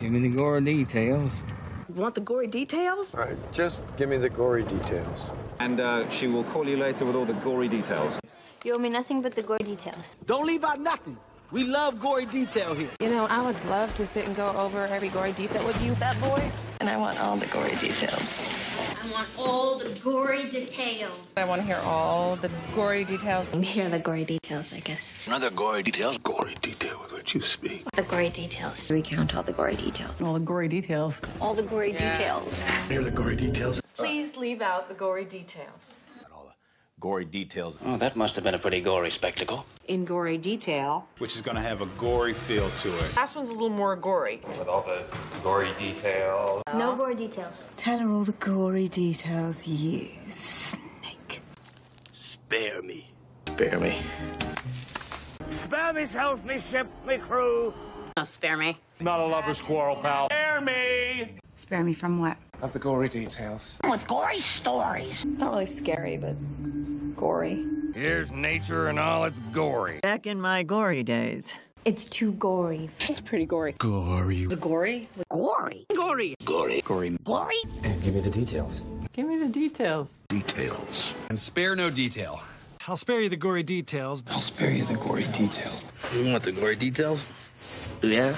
Give me the gory details. Want the gory details? All right, just give me the gory details. And she will call you later with all the gory details. You owe me nothing but the gory details. Don't leave out nothing. We love gory detail here. You know, I would love to sit and go over every gory detail with you, fat boy. And I want all the gory details. I want all the gory details. I want to hear all the gory details. Here are the gory details, I guess. Another gory details. Gory detail with which you speak. The gory details. Recount all the gory details. All the gory details. All the gory details. Here are the gory details. Please leave out the gory details. Gory details. Oh, that must have been a pretty gory spectacle. In gory detail. Which is going to have a gory feel to it. Last one's a little more gory. With all the gory detail. No gory details. Tell her all the gory details, you snake. Spare me. Spare me. Spare myself, me ship, me crew. No, spare me. Not a lover's quarrel, pal. Spare me! Spare me from what? Of the gory details. With gory stories. It's not really scary, but gory. Here's nature and all its gory. Back in my gory days. It's too gory. It's pretty gory. Gory. The gory? Gory. Gory. Gory. Gory. Gory? And give me the details. Give me the details. Details. And spare no detail. I'll spare you the gory details. I'll spare you the gory details. You want the gory details? Yeah?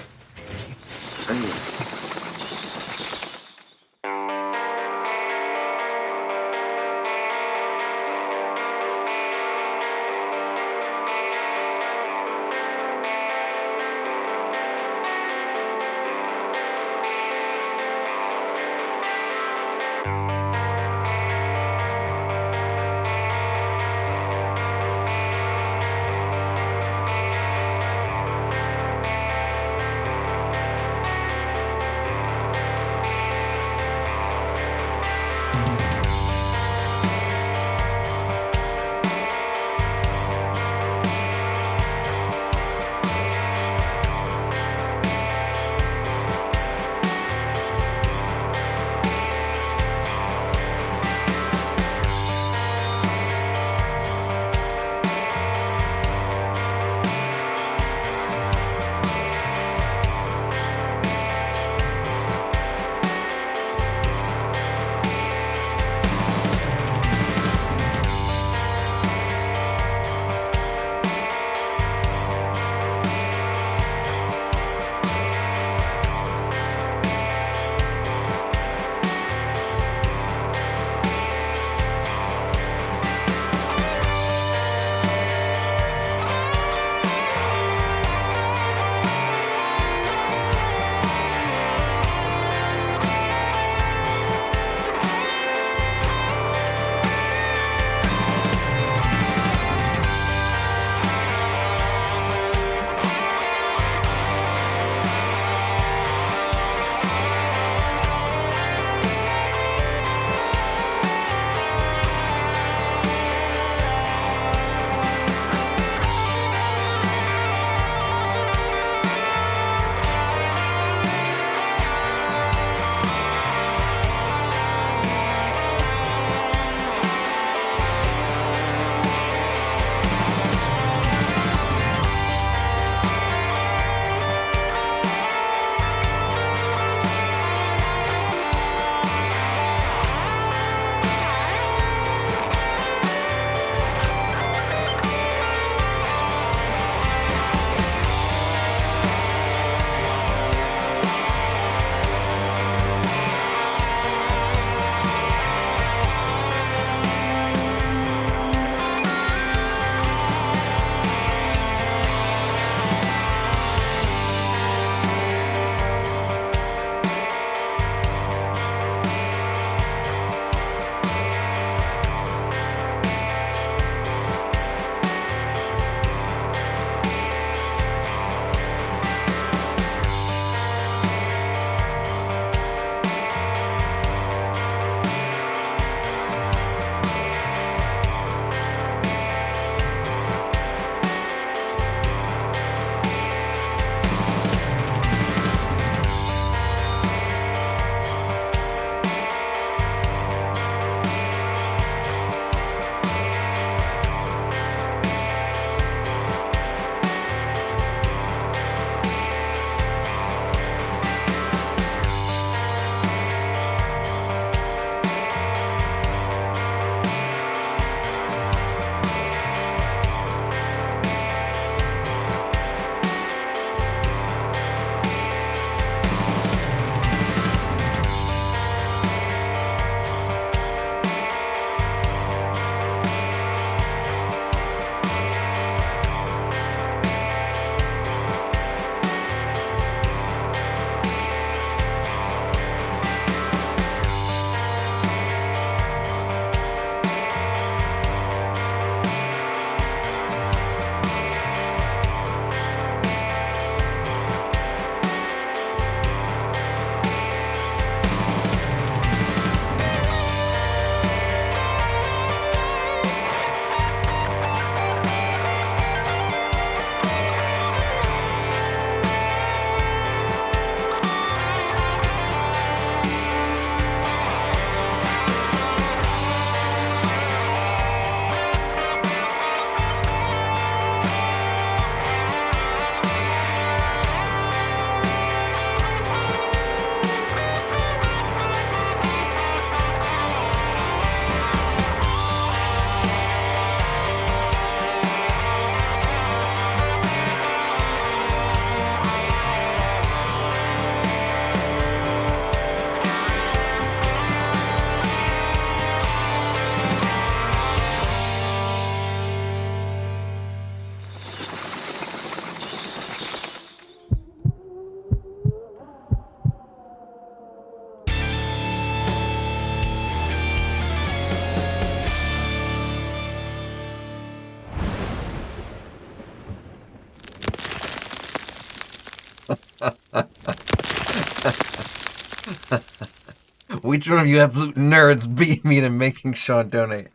Which one of you absolute nerds beat me to making Sean donate?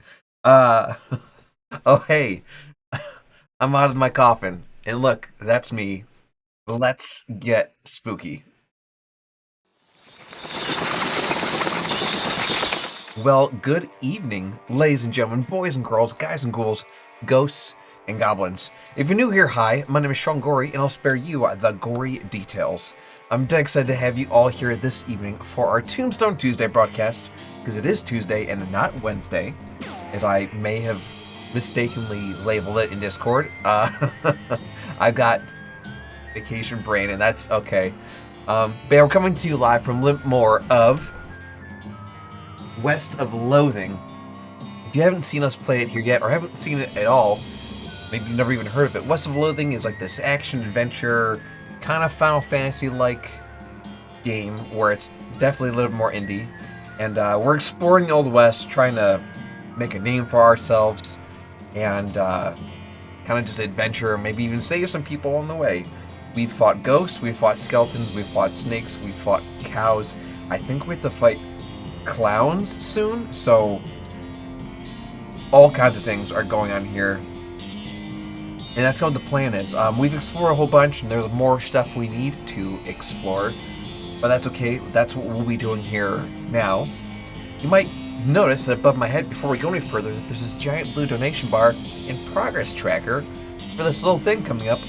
Oh hey, I'm out of my coffin. And look, that's me. Let's get spooky. Well, good evening, ladies and gentlemen, boys and girls, guys and ghouls, ghosts and goblins. If you're new here, hi, my name is Sean Gory, and I'll spare you the gory details. I'm dead excited to have you all here this evening for our Tombstone Tuesday broadcast, because it is Tuesday and not Wednesday, as I may have mistakenly labeled it in Discord. I've got vacation brain, and that's okay. But we're coming to you live from Limpmore of West of Loathing. If you haven't seen us play it here yet, or haven't seen it at all, maybe you've never even heard of it. West of Loathing is like this action-adventure, kind of Final Fantasy-like game, where it's definitely a little bit more indie. And we're exploring the Old West, trying to make a name for ourselves, and kind of just adventure, maybe even save some people on the way. We've fought ghosts, we've fought skeletons, we've fought snakes, we've fought cows. I think we have to fight clowns soon, so all kinds of things are going on here. And that's what the plan is. We've explored a whole bunch, and there's more stuff we need to explore. But that's okay. That's what we'll be doing here now. You might notice that above my head, before we go any further, that there's this giant blue donation bar and progress tracker for this little thing coming up.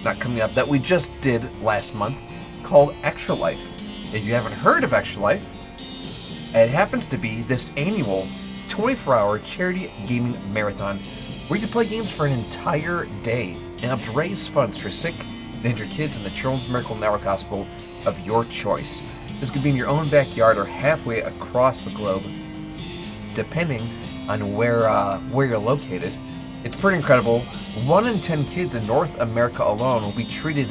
Not coming up, that we just did last month, called Extra Life. If you haven't heard of Extra Life, it happens to be this annual 24-hour charity gaming marathon where you can play games for an entire day and helps raise funds for sick and injured kids in the Children's Miracle Network Hospital of your choice. This could be in your own backyard or halfway across the globe, depending on where you're located. It's pretty incredible. 1 in 10 kids in North America alone will be treated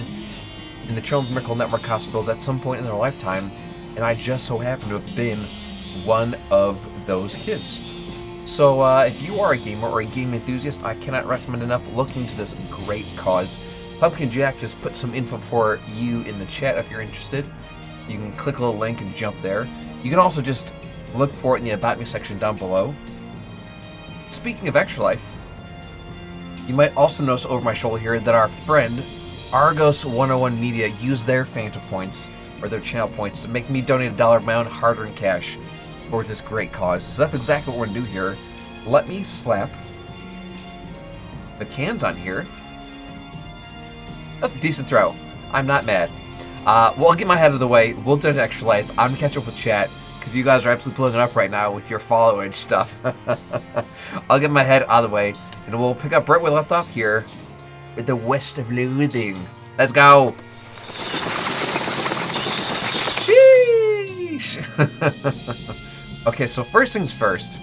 in the Children's Miracle Network hospitals at some point in their lifetime, and I just so happen to have been one of those kids. So if you are a gamer or a game enthusiast, I cannot recommend enough looking into this great cause. Pumpkin Jack just put some info for you in the chat if you're interested. You can click a little link and jump there. You can also just look for it in the About Me section down below. Speaking of Extra Life, you might also notice over my shoulder here that our friend Argos 101 Media used their Phantom points, or their channel points, to make me donate $1 of my own hard-earned cash towards this great cause. So that's exactly what we're going to do here. Let me slap the cans on here. That's a decent throw. I'm not mad. Well, I'll get my head out of the way. We'll do Extra Life. I'm going to catch up with chat, because you guys are absolutely pulling it up right now with your followage stuff. I'll get my head out of the way, and we'll pick up right where we left off here with the West of Loathing. Let's go! Sheesh! Okay, so first things first,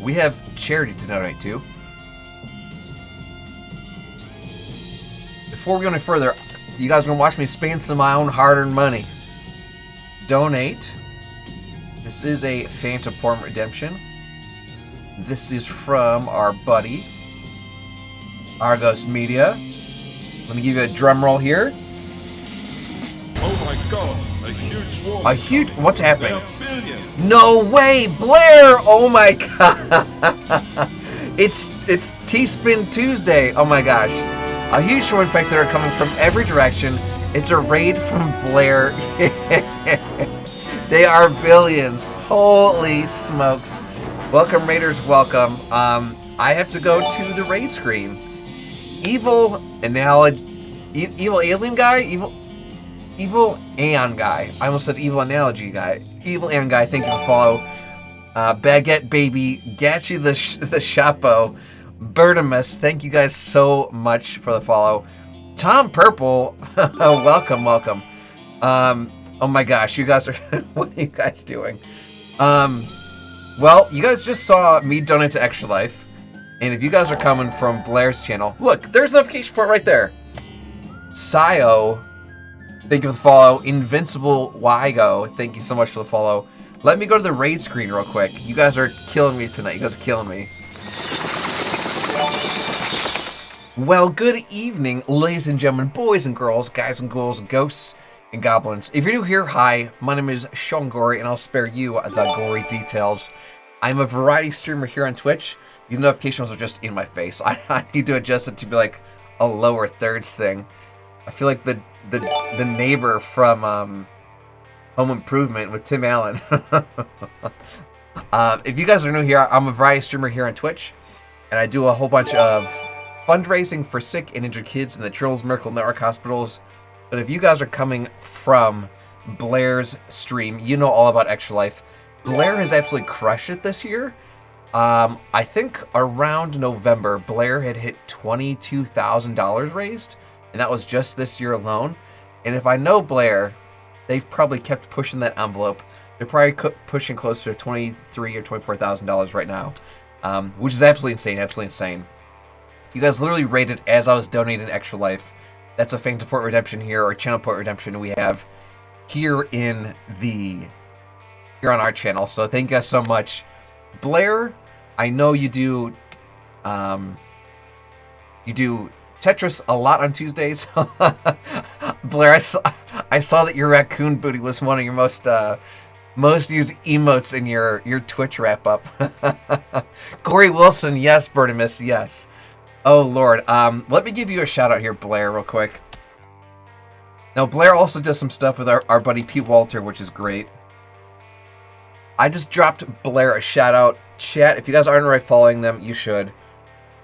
we have charity to donate to. Before we go any further, you guys are going to watch me spend some of my own hard-earned money. Donate. This is a Phantom Porn Redemption. This is from our buddy, Argos Media. Let me give you a drum roll here. Oh my god, a huge swarm. A huge, what's happening? No way, Blair! Oh my god. It's T-Spin Tuesday. Oh my gosh. A huge swarm infected are coming from every direction. It's a raid from Blair. They are billions. Holy smokes. Welcome, Raiders, welcome. I have to go to the raid screen. Evil alien guy? Evil Aeon guy. I almost said evil analogy guy. Evil Aeon guy, thank you for follow. Baguette Baby, Gatchy the Chapo, Bertimus, thank you guys so much for the follow. Tom Purple, welcome. Oh my gosh, you guys are, what are you guys doing? Well, you guys just saw me donate to Extra Life, and if you guys are coming from Blair's channel, look, there's notification for it right there. Sio, thank you for the follow. Invincible Wygo, thank you so much for the follow. Let me go to the raid screen real quick. You guys are killing me tonight. You guys are killing me. Well, good evening, ladies and gentlemen, boys and girls, guys and ghouls, ghosts and goblins. If you're new here, hi, my name is Sean Gory, and I'll spare you the gory details. I'm a variety streamer here on Twitch. These notifications are just in my face. I need to adjust it to be like a lower thirds thing. I feel like the neighbor from Home Improvement with Tim Allen. If you guys are new here, I'm a variety streamer here on Twitch, and I do a whole bunch of fundraising for sick and injured kids in the Children's Miracle Network hospitals. But if you guys are coming from Blair's stream, you know all about Extra Life. Blair has absolutely crushed it this year. I think around November, Blair had hit $22,000 raised, and that was just this year alone. And if I know Blair, they've probably kept pushing that envelope. They're probably pushing closer to $23,000 or $24,000 right now, which is absolutely insane, absolutely insane. You guys literally rated as I was donating Extra Life. That's a fan support redemption here, or channel support redemption we have here on our channel. So thank you guys so much. Blair, I know you do Tetris a lot on Tuesdays. Blair, I saw that your raccoon booty was one of your most used emotes in your Twitch wrap up. Corey Wilson, yes. Bertimus, yes. Oh Lord, let me give you a shout out here, Blair, real quick. Now Blair also does some stuff with our buddy Pete Walter, which is great. I just dropped Blair a shout out. Chat, if you guys aren't already following them, you should.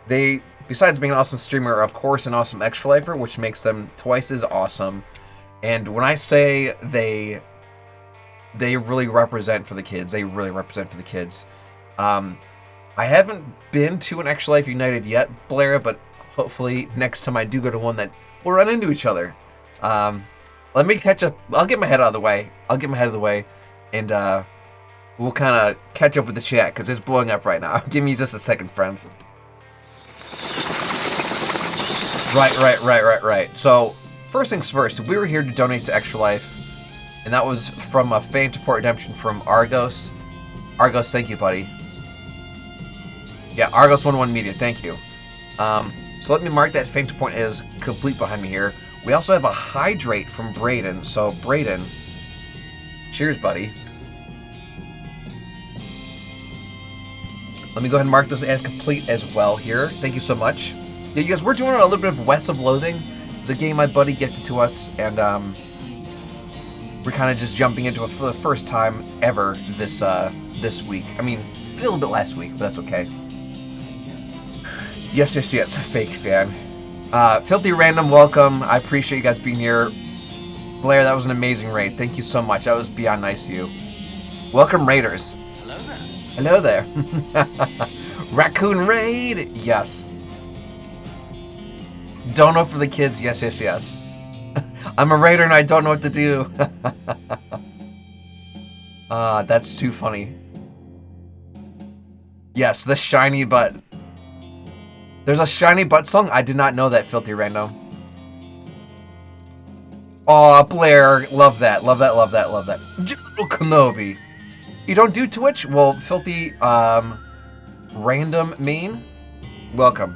They, besides being an awesome streamer, are of course an awesome Extra Lifer, which makes them twice as awesome. And when I say they really represent for the kids, they really represent for the kids. I haven't been to an Extra Life United yet, Blair, but hopefully next time I do go to one that we'll run into each other. Let me catch up. I'll get my head out of the way. And we'll kind of catch up with the chat because it's blowing up right now. Give me just a second, friends. Right. So, first things first, we were here to donate to Extra Life, and that was from a fan support redemption from Argos. Argos, thank you, buddy. Yeah, Argos11 Media, thank you. So let me mark that fan support as complete behind me here. We also have a hydrate from Braden. So, Braden, cheers, buddy. Let me go ahead and mark those as complete as well here. Thank you so much. Yeah, you guys, we're doing a little bit of West of Loathing. It's a game my buddy gifted to us, and we're kind of just jumping into it for the first time ever this week. I mean, a little bit last week, but that's okay. Yes, fake fan. Filthy Random, welcome. I appreciate you guys being here. Blair, that was an amazing raid. Thank you so much. That was beyond nice of you. Welcome, Raiders. Hello there. Raccoon Raid, yes. Dono for the kids, yes. I'm a raider and I don't know what to do. That's too funny. Yes, the shiny butt. There's a shiny butt song? I did not know that, Filthy Random. Aw, Blair, love that. General Kenobi. You don't do Twitch? Well, Filthy, Random Main, welcome.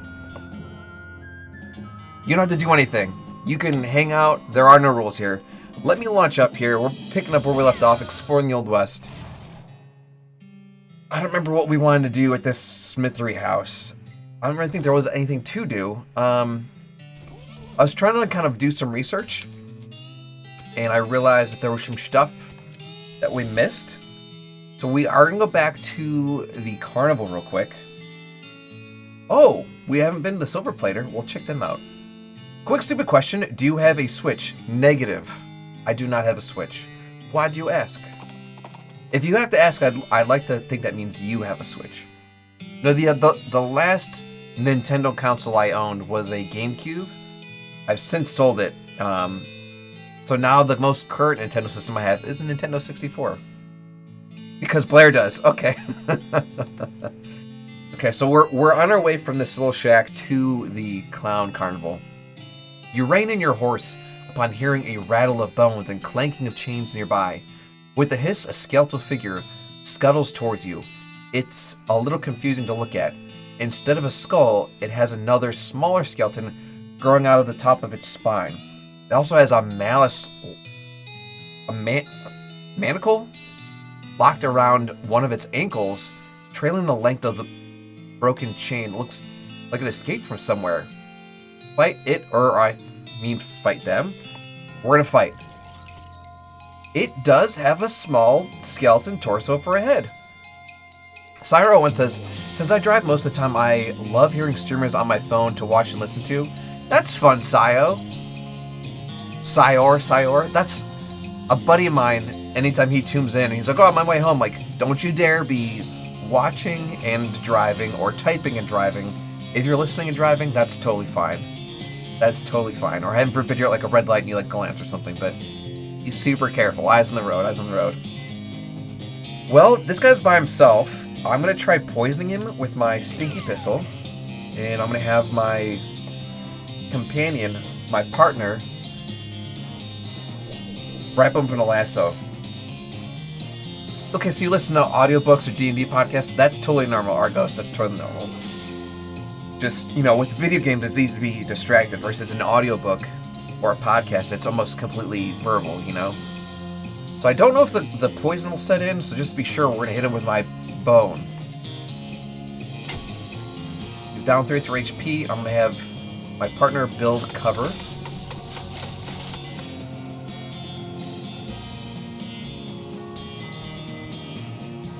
You don't have to do anything. You can hang out. There are no rules here. Let me launch up here. We're picking up where we left off, exploring the Old West. I don't remember what we wanted to do at this smithery house. I don't really think there was anything to do. I was trying to kind of do some research, and I realized that there was some stuff that we missed. So we are going to go back to the carnival real quick. Oh, we haven't been to the Silver Plater. We'll check them out. Quick stupid question. Do you have a Switch? Negative. I do not have a Switch. Why do you ask? If you have to ask, I'd like to think that means you have a Switch. No, the last Nintendo console I owned was a GameCube. I've since sold it. So now the most current Nintendo system I have is a Nintendo 64. Because Blair does. Okay. Okay, so we're on our way from this little shack to the clown carnival. You rein in your horse upon hearing a rattle of bones and clanking of chains nearby. With a hiss, a skeletal figure scuttles towards you. It's a little confusing to look at, Instead of a skull, it has another smaller skeleton growing out of the top of its spine. It also has a manacle locked around one of its ankles, trailing the length of the broken chain. Looks like it escaped from somewhere. Fight it, or I mean fight them. We're gonna fight. It does have a small skeleton torso for a head. Cyro1 says, since I drive most of the time, I love hearing streamers on my phone to watch and listen to. That's fun, Syor. That's a buddy of mine. Anytime he tunes in, he's like, oh, I'm on my way home. Like, don't you dare be watching and driving or typing and driving. If you're listening and driving, that's totally fine. That's totally fine. Or heaven forbid you're at like a red light and you like glance or something, but be super careful. Eyes on the road, eyes on the road. Well, this guy's by himself. I'm going to try poisoning him with my stinky pistol. And I'm going to have my companion, my partner, wrap him in a lasso. Okay, so you listen to audiobooks or D&D podcasts, that's totally normal, Argos, that's totally normal. Just, you know, with video games, it's easy to be distracted versus an audiobook or a podcast, it's almost completely verbal, you know? So I don't know if the poison will set in, so just to be sure, we're going to hit him with my bone. He's down 33 HP. I'm going to have my partner build cover.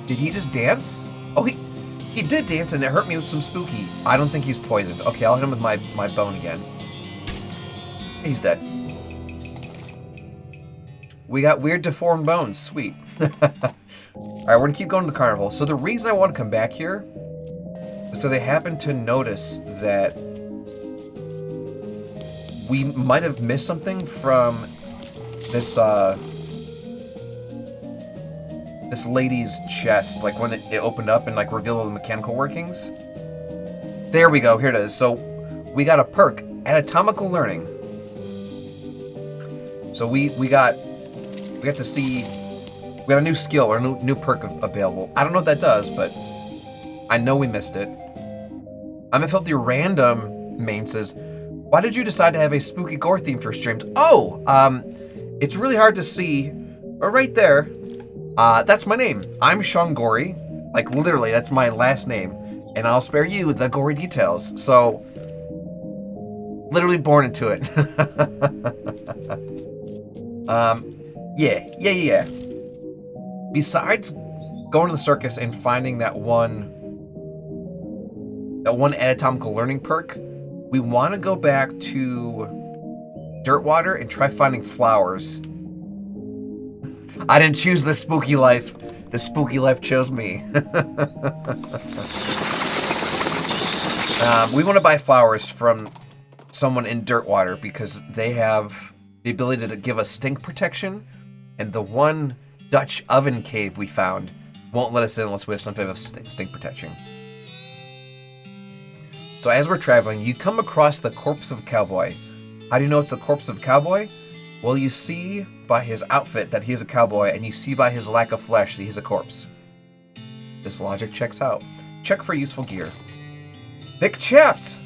Did he just dance? Oh, he did dance and it hurt me with some spooky. I don't think he's poisoned. Okay, I'll hit him with my bone again. He's dead. We got weird deformed bones. Sweet. Alright, we're going to keep going to the carnival. So the reason I want to come back here is because I happened to notice that we might have missed something from this this lady's chest, like when it opened up and like revealed all the mechanical workings. There we go, here it is. So we got a perk, anatomical learning. So we got to see, we got a new skill or a new perk available. I don't know what that does, but I know we missed it. I'm a filthy random main says, why did you decide to have a spooky gore theme for streams? Oh, it's really hard to see right there. That's my name. I'm Sean Gory. Like, literally, that's my last name. And I'll spare you the gory details. So, literally born into it. Yeah. Besides going to the circus and finding that one anatomical learning perk, we want to go back to Dirtwater and try finding flowers. I didn't choose the spooky life. The spooky life chose me. We want to buy flowers from someone in Dirtwater because they have the ability to give us stink protection, and the one Dutch oven cave we found won't let us in unless we have some type of stink protection. So as we're traveling, you come across the corpse of a cowboy. How do you know it's the corpse of a cowboy? Well, you see by his outfit that he's a cowboy, and you see by his lack of flesh that he's a corpse. This logic checks out. Check for useful gear. Thick chaps!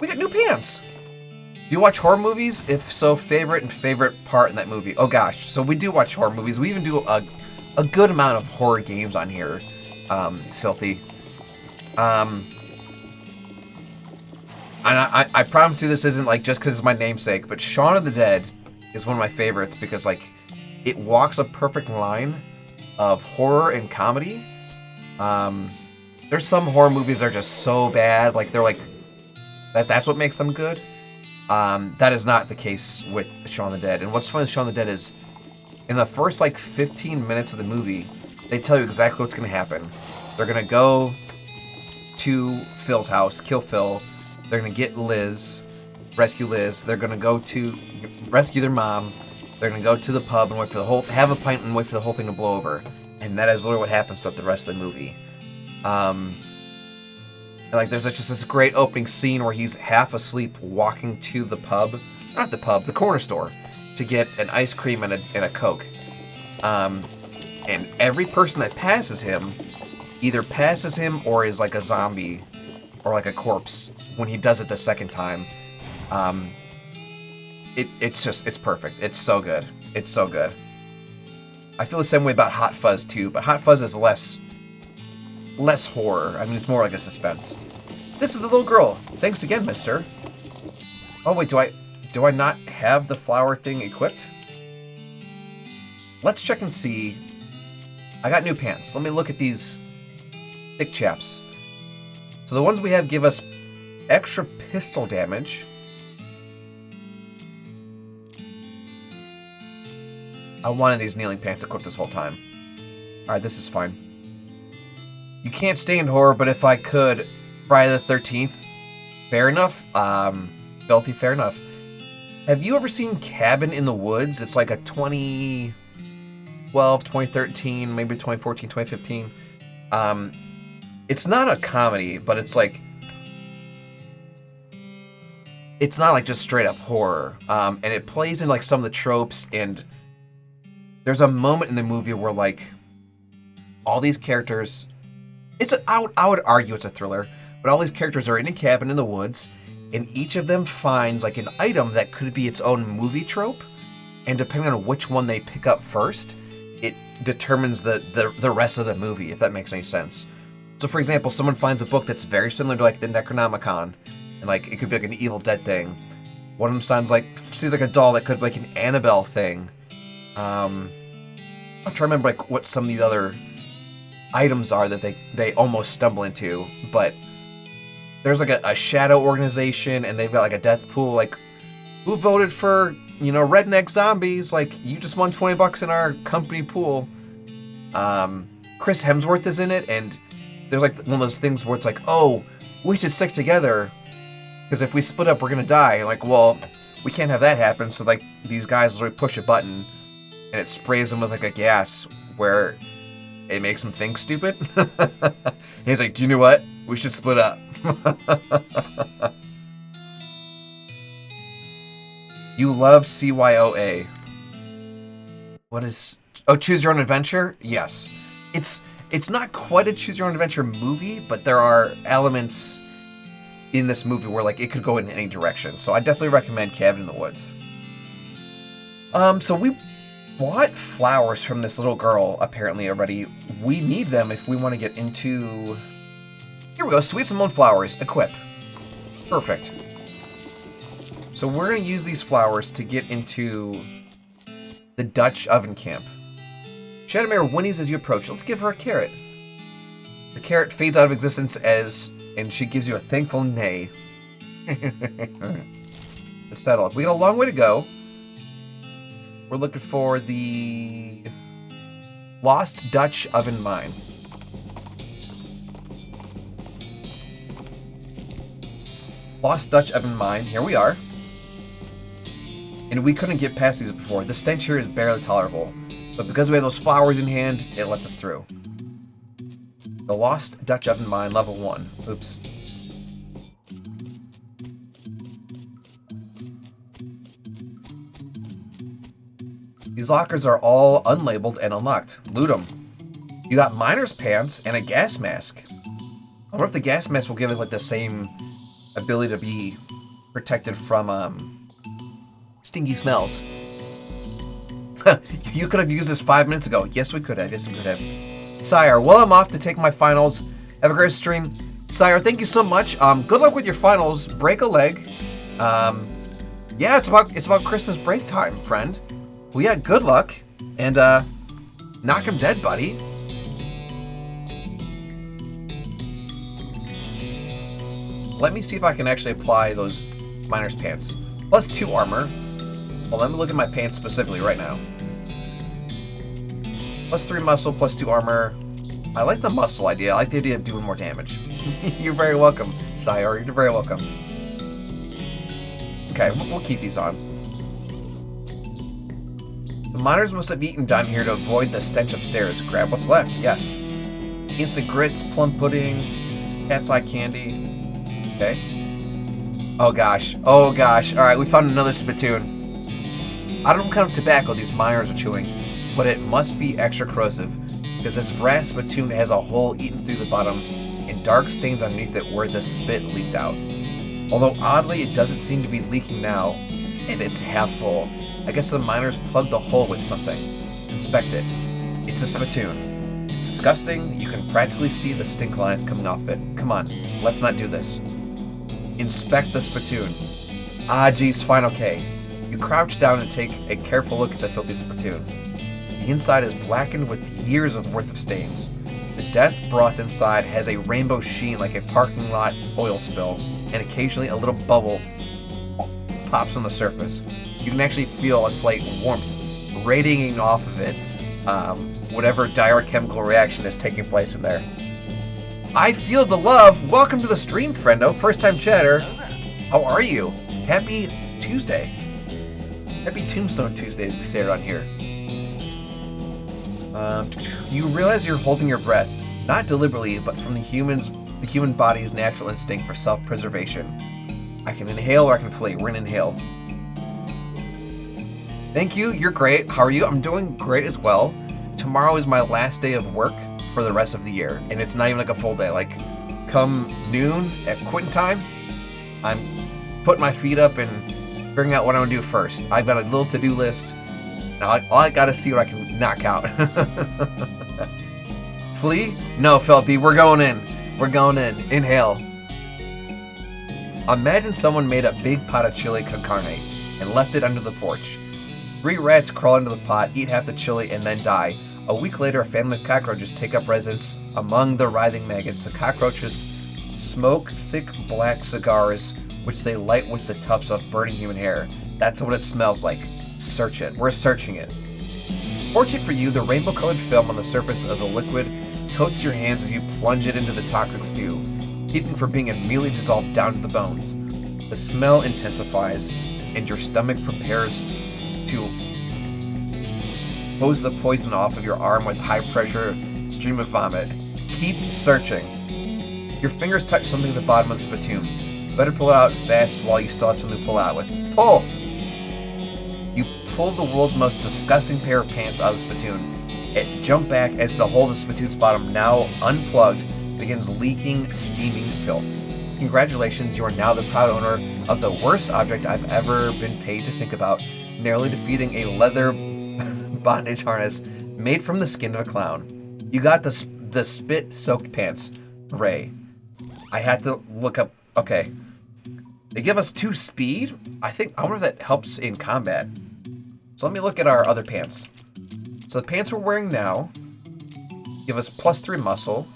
We got new pants! Do you watch horror movies? If so, favorite and favorite part in that movie. Oh gosh, so we do watch horror movies. We even do a good amount of horror games on here. Filthy. And I promise you this isn't like just because it's my namesake, but Shaun of the Dead is one of my favorites because like it walks a perfect line of horror and comedy. There's some horror movies that are just so bad, like they're like that's what makes them good. That is not the case with Shaun of the Dead. And what's funny with Shaun of the Dead is in the first like 15 minutes of the movie, they tell you exactly what's gonna happen. They're gonna go to Phil's house, kill Phil. They're gonna get Liz, rescue Liz. They're gonna go to rescue their mom. They're gonna go to the pub and wait for have a pint and wait for the whole thing to blow over. And that is literally what happens throughout the rest of the movie. And like there's just this great opening scene where he's half asleep walking to the pub, not the pub, the corner store, to get an ice cream and a Coke. And every person that passes him either passes him or is like a zombie or like a corpse when he does it the second time. It's perfect. It's so good. It's so good. I feel the same way about Hot Fuzz too, but Hot Fuzz is less horror. I mean, it's more like a suspense. This is the little girl. Thanks again, mister. Oh wait, do I not have the flower thing equipped? Let's check and see. I got new pants. Let me look at these thick chaps. So the ones we have give us extra pistol damage. I wanted these kneeling pants equipped this whole time. Alright, this is fine. You can't stand horror, but if I could, Friday the 13th, fair enough. Belty, fair enough. Have you ever seen Cabin in the Woods? It's like a 2012, 2013, maybe 2014, 2015. It's not a comedy, but it's like... It's not like just straight up horror. And it plays in like some of the tropes, and there's a moment in the movie where like all these characters... I would argue it's a thriller, but all these characters are in a cabin in the woods, and each of them finds like an item that could be its own movie trope, and depending on which one they pick up first, it determines the rest of the movie, if that makes any sense. So for example, someone finds a book that's very similar to like the Necronomicon, and like it could be like an Evil Dead thing. One of them sees like a doll that could be like an Annabelle thing. I'm trying to remember like what some of these other items are that they almost stumble into, but there's like a shadow organization, and they've got like a death pool, like, who voted for, you know, redneck zombies? Like, you just won $20 in our company pool. Chris Hemsworth is in it, and there's like one of those things where it's like, oh, we should stick together, because if we split up, we're gonna die. And like, well, we can't have that happen, so like, these guys literally push a button, and it sprays them with like a gas where it makes them think stupid. And he's like, do you know what? We should split up. You love CYOA. What is... Oh, Choose Your Own Adventure? Yes. It's not quite a Choose Your Own Adventure movie, but there are elements in this movie where like it could go in any direction. So I definitely recommend Cabin in the Woods. So we bought flowers from this little girl, apparently, already. We need them if we want to get into... Here we go, Sweet Simone flowers, equip. Perfect. So we're going to use these flowers to get into the Dutch oven camp. Shadowmare whinnies as you approach. Let's give her a carrot. The carrot fades out of existence and she gives you a thankful neigh. Let's settle up. We got a long way to go. We're looking for the Lost Dutch Oven Mine. Lost Dutch Oven Mine. Here we are. And we couldn't get past these before. The stench here is barely tolerable. But because we have those flowers in hand, it lets us through. The Lost Dutch Oven Mine, level 1. Oops. These lockers are all unlabeled and unlocked. Loot them. You got miner's pants and a gas mask. I wonder if the gas mask will give us like the same ability to be protected from stinky smells. You could have used this 5 minutes ago. Yes, we could have. Yes, we could have. Sire, well, I'm off to take my finals. Have a great stream. Sire, thank you so much. Good luck with your finals. Break a leg. Yeah, it's about Christmas break time, friend. Well, yeah, good luck, and knock him dead, buddy. Let me see if I can actually apply those miner's pants. Plus 2 armor. Well, let me look at my pants specifically right now. Plus 3 muscle, plus 2 armor. I like the muscle idea. I like the idea of doing more damage. You're very welcome, Sire. You're very welcome. Okay, we'll keep these on. The miners must have eaten down here to avoid the stench upstairs. Grab what's left, yes. Instant grits, plum pudding, cat's eye candy. Okay. Oh gosh. Oh gosh. Alright, we found another spittoon. I don't know what kind of tobacco these miners are chewing, but it must be extra corrosive, because this brass spittoon has a hole eaten through the bottom and dark stains underneath it where the spit leaked out. Although oddly, it doesn't seem to be leaking now, and it's half full. I guess the miners plugged the hole with something. Inspect it. It's a spittoon. It's disgusting. You can practically see the stink lines coming off it. Come on, let's not do this. Inspect the spittoon. Ah, geez, fine, okay. You crouch down and take a careful look at the filthy spittoon. The inside is blackened with years of worth of stains. The death broth inside has a rainbow sheen like a parking lot oil spill, and occasionally a little bubble pops on the surface. You can actually feel a slight warmth radiating off of it, whatever dire chemical reaction is taking place in there. I feel the love. Welcome to the stream, friendo. First time chatter. How are you? Happy Tuesday. Happy Tombstone Tuesday, as we say around here. You realize you're holding your breath, not deliberately, but from the human body's natural instinct for self-preservation. I can inhale or I can flee. We're gonna inhale. Thank you. You're great. How are you? I'm doing great as well. Tomorrow is my last day of work for the rest of the year, and it's not even like a full day. Like, come noon at quitting time, I'm putting my feet up and figuring out what I'm gonna do first. I've got a little to-do list. Now, all I gotta see what I can knock out. Flee? No, Felty, we're going in. We're going in. Inhale. Imagine someone made a big pot of chili con carne and left it under the porch. 3 rats crawl into the pot, eat half the chili, and then die. A week later, a family of cockroaches take up residence among the writhing maggots. The cockroaches smoke thick black cigars, which they light with the tufts of burning human hair. That's what it smells like. Search it. We're searching it. Fortunate for you, the rainbow-colored film on the surface of the liquid coats your hands as you plunge it into the toxic stew, keeping from being immediately dissolved down to the bones. The smell intensifies, and your stomach prepares to hose the poison off of your arm with high-pressure stream of vomit. Keep searching. Your fingers touch something at the bottom of the spittoon. Better pull it out fast while you still have something to pull out with. Pull! You pull the world's most disgusting pair of pants out of the spittoon. It jump back as the hole of the spittoon's bottom, now unplugged, begins leaking, steaming filth. Congratulations, you are now the proud owner of the worst object I've ever been paid to think about, narrowly defeating a leather bondage harness made from the skin of a clown. You got the spit-soaked pants. Hooray. I had to look up... Okay. They give us 2 speed? I wonder if that helps in combat. So let me look at our other pants. So the pants we're wearing now give us +3 muscle.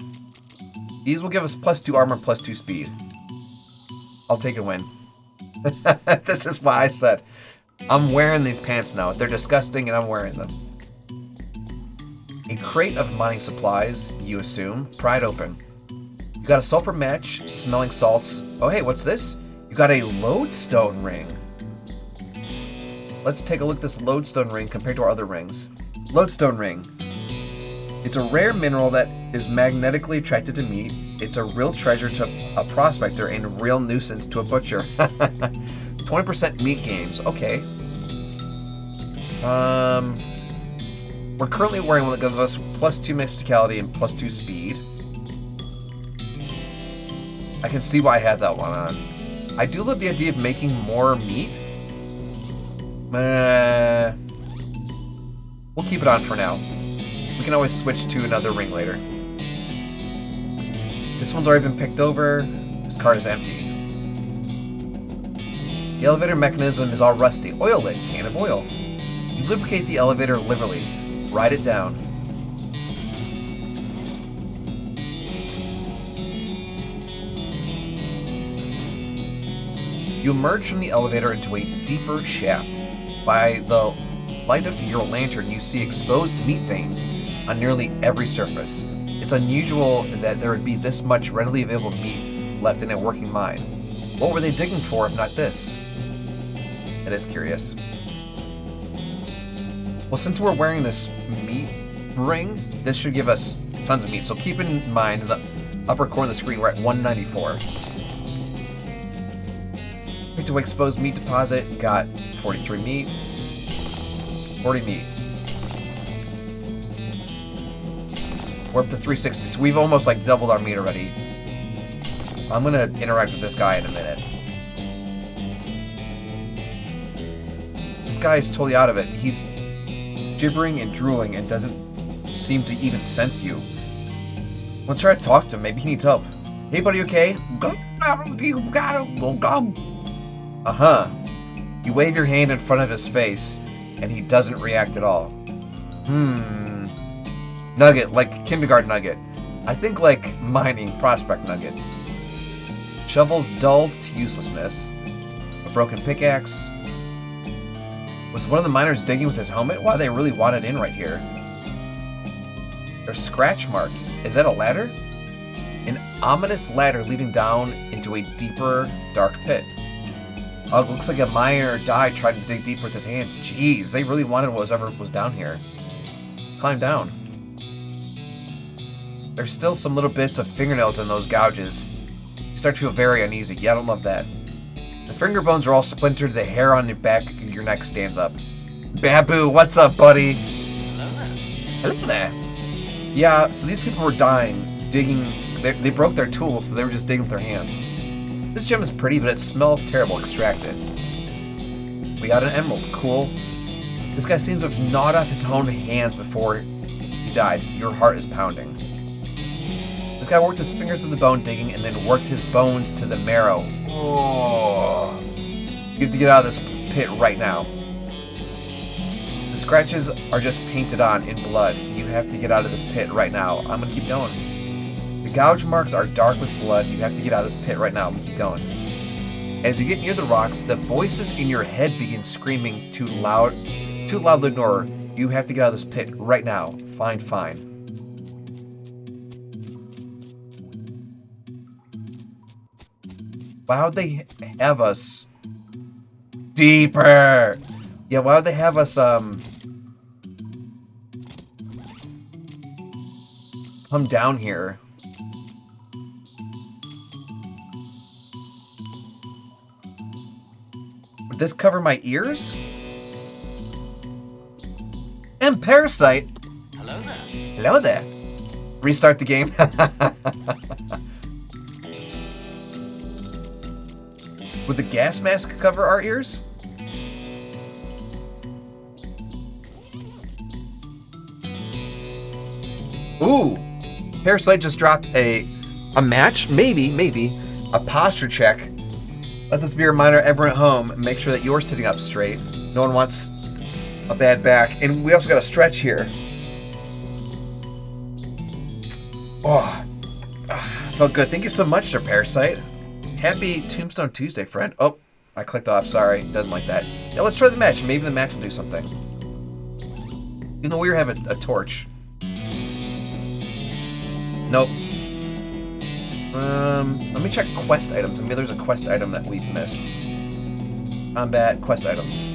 These will give us +2 armor, +2 speed. I'll take a win. This is why I said I'm wearing these pants now. They're disgusting and I'm wearing them. A crate of mining supplies, you assume. Pry it open. You got a sulfur match, smelling salts. Oh hey, what's this? You got a lodestone ring. Let's take a look at this lodestone ring compared to our other rings. Lodestone ring. It's a rare mineral that is magnetically attracted to meat. It's a real treasure to a prospector and a real nuisance to a butcher. 20% meat gains. Okay. We're currently wearing one that gives us +2 mysticality and +2 speed. I can see why I had that one on. I do love the idea of making more meat. We'll keep it on for now. We can always switch to another ring later. This one's already been picked over. This card is empty. The elevator mechanism is all rusty. Oil lid, can of oil. You lubricate the elevator liberally. Ride it down. You emerge from the elevator into a deeper shaft. By the light of your lantern, you see exposed meat veins on nearly every surface. It's unusual that there would be this much readily available meat left in a working mine. What were they digging for if not this? That is curious. Well, since we're wearing this meat ring, this should give us tons of meat. So keep in mind, in the upper corner of the screen, we're at 194. Picked away exposed meat deposit, got 43 meat, 40 meat. We're up to 360, so we've almost like doubled our meat already. I'm gonna interact with this guy in a minute. This guy is totally out of it. He's gibbering and drooling and doesn't seem to even sense you. Let's try to talk to him. Maybe he needs help. Hey, buddy, okay? Uh-huh. You wave your hand in front of his face, and he doesn't react at all. Nugget, like kindergarten nugget. I think like mining prospect nugget. Shovels dulled to uselessness. A broken pickaxe. Was one of the miners digging with his helmet? Wow, they really wanted in right here. There's scratch marks. Is that a ladder? An ominous ladder leading down into a deeper, dark pit. Oh, it looks like a miner died trying to dig deep with his hands. Jeez, they really wanted whatever was down here. Climb down. There's still some little bits of fingernails in those gouges. You start to feel very uneasy. Yeah, I don't love that. The finger bones are all splintered. The hair on your back, your neck stands up. Babu, what's up, buddy? Hello there. Yeah, so these people were dying, digging. They broke their tools, so they were just digging with their hands. This gem is pretty, but it smells terrible. Extract it. We got an emerald. Cool. This guy seems to have gnawed off his own hands before he died. Your heart is pounding. This guy worked his fingers to the bone digging and then worked his bones to the marrow. Oh. You have to get out of this pit right now. The scratches are just painted on in blood. You have to get out of this pit right now. I'm gonna keep going. The gouge marks are dark with blood. You have to get out of this pit right now. I'm gonna keep going. As you get near the rocks, the voices in your head begin screaming too loudly to ignore. You have to get out of this pit right now. Fine. Why would they have us deeper? Yeah, why would they have us come down here? Would this cover my ears? And Parasite. Hello there. Hello there. Restart the game. Would the gas mask cover our ears? Ooh. Parasite just dropped a match? Maybe. A posture check. Let this be a reminder, everyone at home, make sure that you're sitting up straight. No one wants a bad back. And we also got a stretch here. Oh. Felt good. Thank you so much, Sir Parasite. Happy Tombstone Tuesday, friend. Oh, I clicked off. Sorry. Doesn't like that. Yeah, let's try the match. Maybe the match will do something. Even though we have a torch. Nope. Let me check quest items. Maybe there's a quest item that we've missed. Combat, quest items.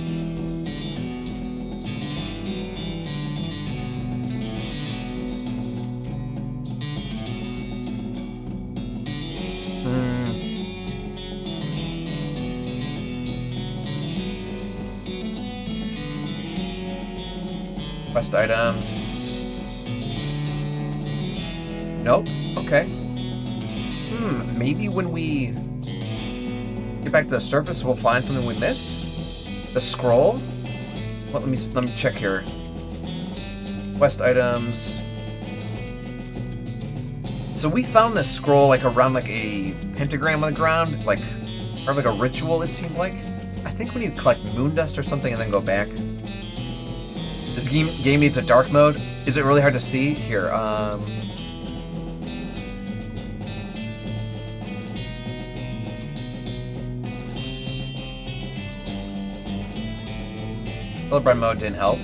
Quest items. Nope. Okay. Maybe when we get back to the surface, we'll find something we missed. The scroll. Well, let me check here. Quest items. So we found this scroll like around like a pentagram on the ground, like or like a ritual. It seemed like. I think we need to collect moon dust or something and then go back. This game needs a dark mode. Is it really hard to see? Here, Color bright mode didn't help.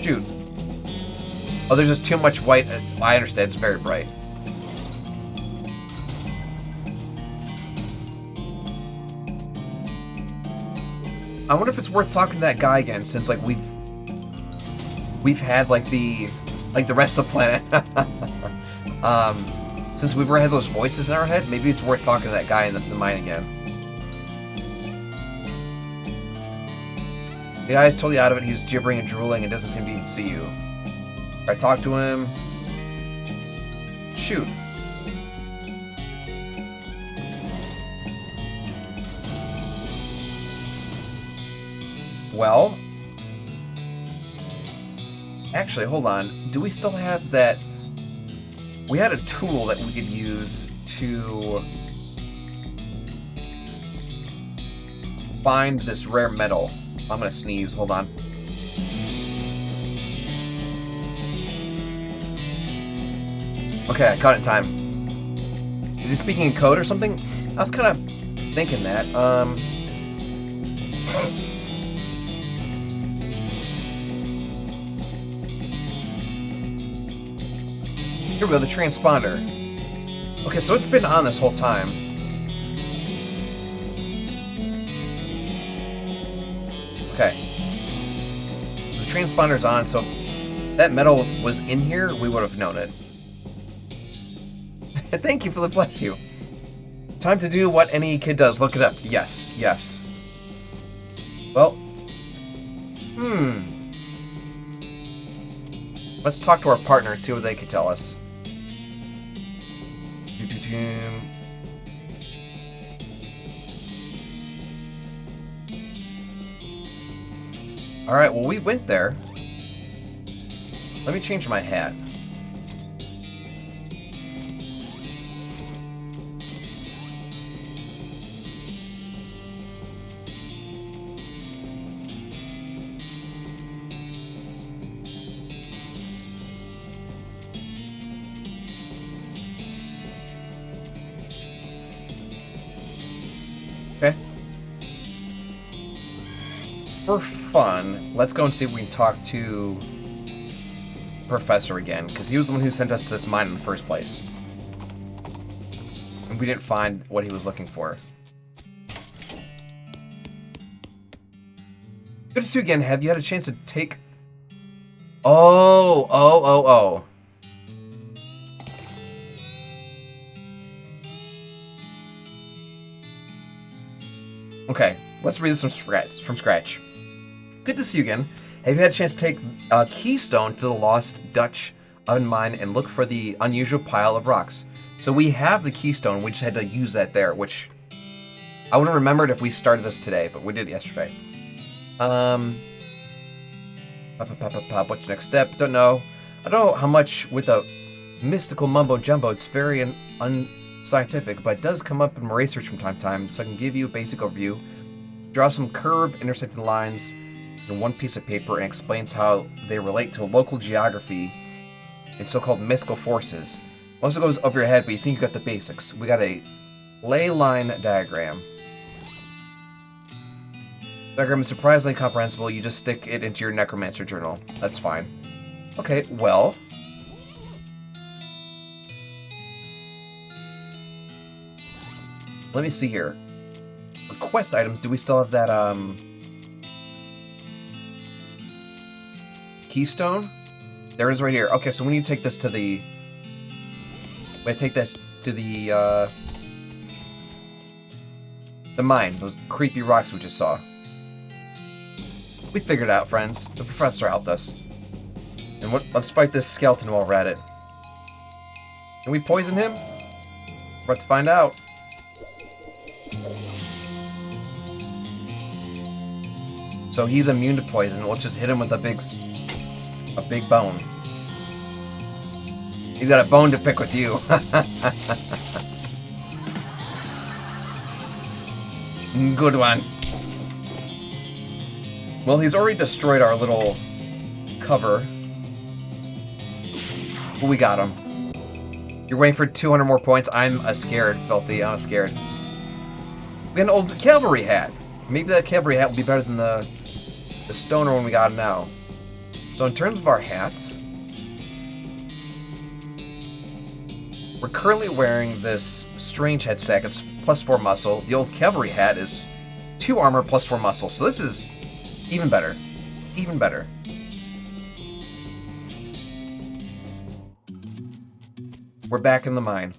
Shoot. Oh, there's just too much white. I understand, it's very bright. I wonder if it's worth talking to that guy again, since like we've had like the rest of the planet. Since we've already had those voices in our head, maybe it's worth talking to that guy in the mine again. The guy's totally out of it. He's gibbering and drooling and doesn't seem to even see you. I talk to him. Shoot. Well, actually, hold on. Do we still have that? We had a tool that we could use to find this rare metal. I'm gonna sneeze. Hold on. Okay, I caught it in time. Is he speaking in code or something? I was kind of thinking that. Here we go, the transponder. Okay, so it's been on this whole time. Okay. The transponder's on, so if that metal was in here, we would have known it. Thank you, Philip, bless you. Time to do what any kid does, look it up. Yes, yes. Well, let's talk to our partner and see what they can tell us. Alright, well, we went there. Let me change my hat. Okay. For fun, let's go and see if we can talk to Professor again, because he was the one who sent us to this mine in the first place. And we didn't find what he was looking for. Good to see you again. Have you had a chance to take... Oh. Okay, let's read this from scratch. Good to see you again. Have you had a chance to take a keystone to the lost Dutch oven mine and look for the unusual pile of rocks? So we have the keystone, we just had to use that there, which I would have remembered if we started this today, but we did yesterday. What's the next step? Don't know. I don't know how much with the mystical mumbo jumbo. It's very unscientific, but it does come up in my research from time to time, so I can give you a basic overview. Draw some curved intersecting lines in one piece of paper and explains how they relate to local geography and so-called mystical forces. Most of it goes over your head, but you think you got the basics. We got a ley line diagram. Diagram is surprisingly comprehensible. You just stick it into your necromancer journal. That's fine. Okay, well. Let me see here. For quest items, do we still have that, keystone? There it is right here. Okay, so we need to take this to the... We take this to the mine. Those creepy rocks we just saw. We figured it out, friends. The professor helped us. And let's fight this skeleton while we're at it. Can we poison him? We're about to find out. So he's immune to poison. Let's just hit him with a big bone. He's got a bone to pick with you. Good one. Well, he's already destroyed our little cover. But we got him. You're waiting for 200 more points. I'm scared, Filthy. I'm scared. We got an old cavalry hat. Maybe that cavalry hat will be better than the stoner one we got now. So in terms of our hats, we're currently wearing this strange head sack. It's +4 muscle. The old cavalry hat is 2 armor +4 muscle. So this is even better. Even better. We're back in the mine.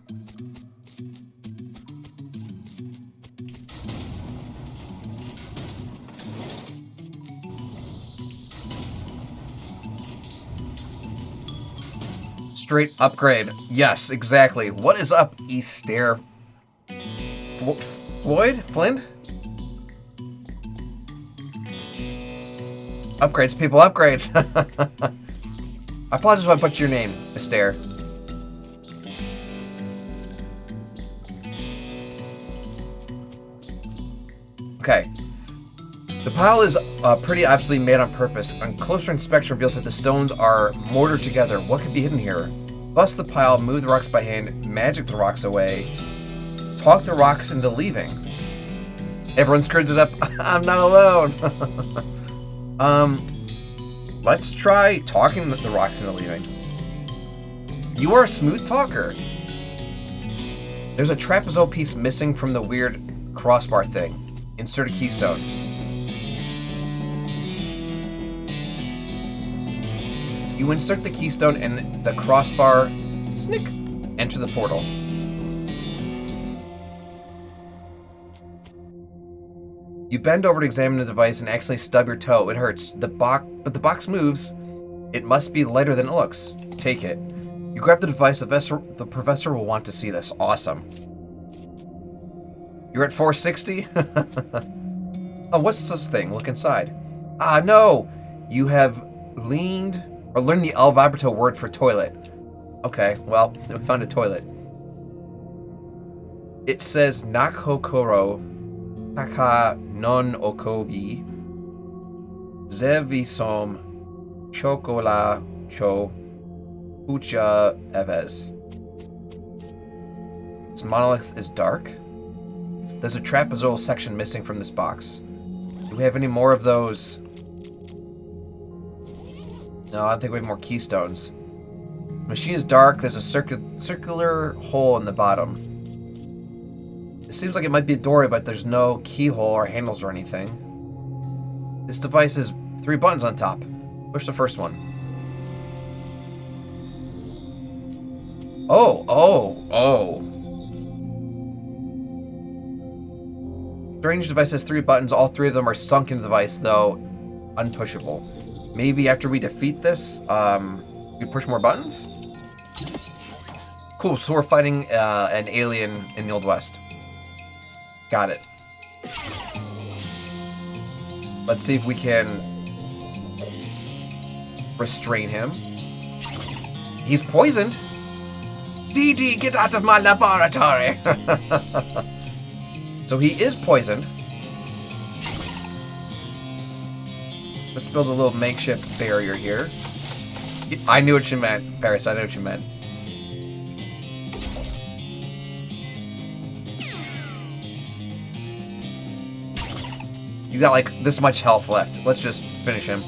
Straight upgrade. Yes, exactly. What is up, Easter? Floyd? Flint? Upgrades, people, upgrades. I apologize if I put your name, Astaire. Okay. The pile is pretty obviously made on purpose. On closer inspection reveals that the stones are mortared together. What could be hidden here? Bust the pile, move the rocks by hand, magic the rocks away, talk the rocks into leaving. Everyone screws it up. I'm not alone. Let's try talking the rocks into leaving. You are a smooth talker. There's a trapezoid piece missing from the weird crossbar thing. Insert a keystone. You insert the keystone and the crossbar, snick, enter the portal. You bend over to examine the device and accidentally stub your toe. It hurts. But the box moves. It must be lighter than it looks. Take it. You grab the device. The professor will want to see this. Awesome. You're at 460? Oh, what's this thing? Look inside. Ah, no! You have learned the El Vibrato word for toilet. Okay, well, we found a toilet. It says Nakhokoro Kaka non Okobi Zevisom Chocola Cho Pucha Evez. This monolith is dark. There's a trapezoidal section missing from this box. Do we have any more of those? No, I don't think we have more keystones. The machine is dark. There's a circular hole in the bottom. It seems like it might be a doorway, but there's no keyhole or handles or anything. This device has 3 buttons on top. Push the first one. Oh. Strange device has 3 buttons. All 3 of them are sunk into the device, though unpushable. Maybe after we defeat this, we push more buttons? Cool, so we're fighting an alien in the Old West. Got it. Let's see if we can restrain him. He's poisoned. DD, get out of my laboratory! So he is poisoned. Let's build a little makeshift barrier here. I knew what you meant, Paris. I know what you meant. He's got like this much health left. Let's just finish him.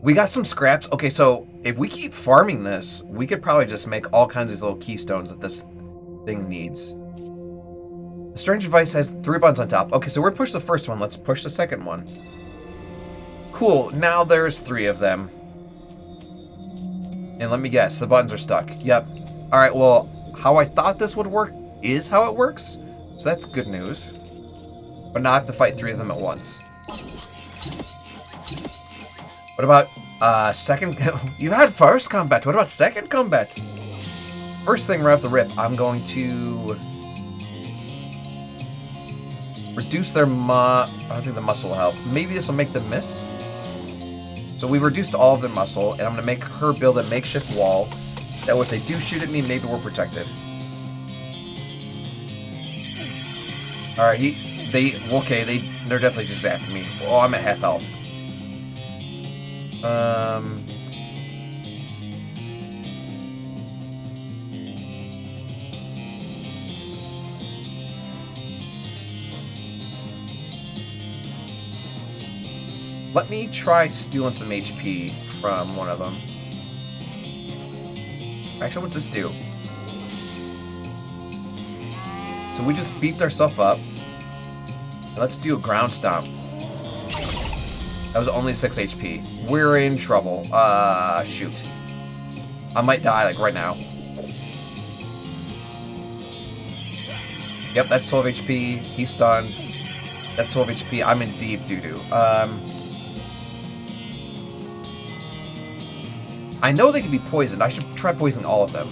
We got some scraps. Okay, so if we keep farming this, we could probably just make all kinds of these little keystones that this thing needs. The strange device has 3 buttons on top. Okay, so we're pushed the first one. Let's push the second one. Cool. Now there's 3 of them. And let me guess, the buttons are stuck. Yep. All right, well, how I thought this would work is how it works. So that's good news. But now I have to fight 3 of them at once. What about second? You had first combat. What about second combat? First thing right off the rip, I'm going to reduce their I don't think the muscle will help. Maybe this will make them miss. So we reduced all of their muscle, and I'm going to make her build a makeshift wall. That way if they do shoot at me, maybe we're protected. Alright, they're definitely just zapping me. Oh, I'm at half health. Let me try stealing some HP from one of them. Actually, what's this do? So we just beefed ourselves up. Let's do a ground stomp. That was only 6 HP. We're in trouble. Shoot. I might die, like, right now. Yep, that's 12 HP. He's stunned. That's 12 HP. I'm in deep doo-doo. I know they can be poisoned. I should try poisoning all of them.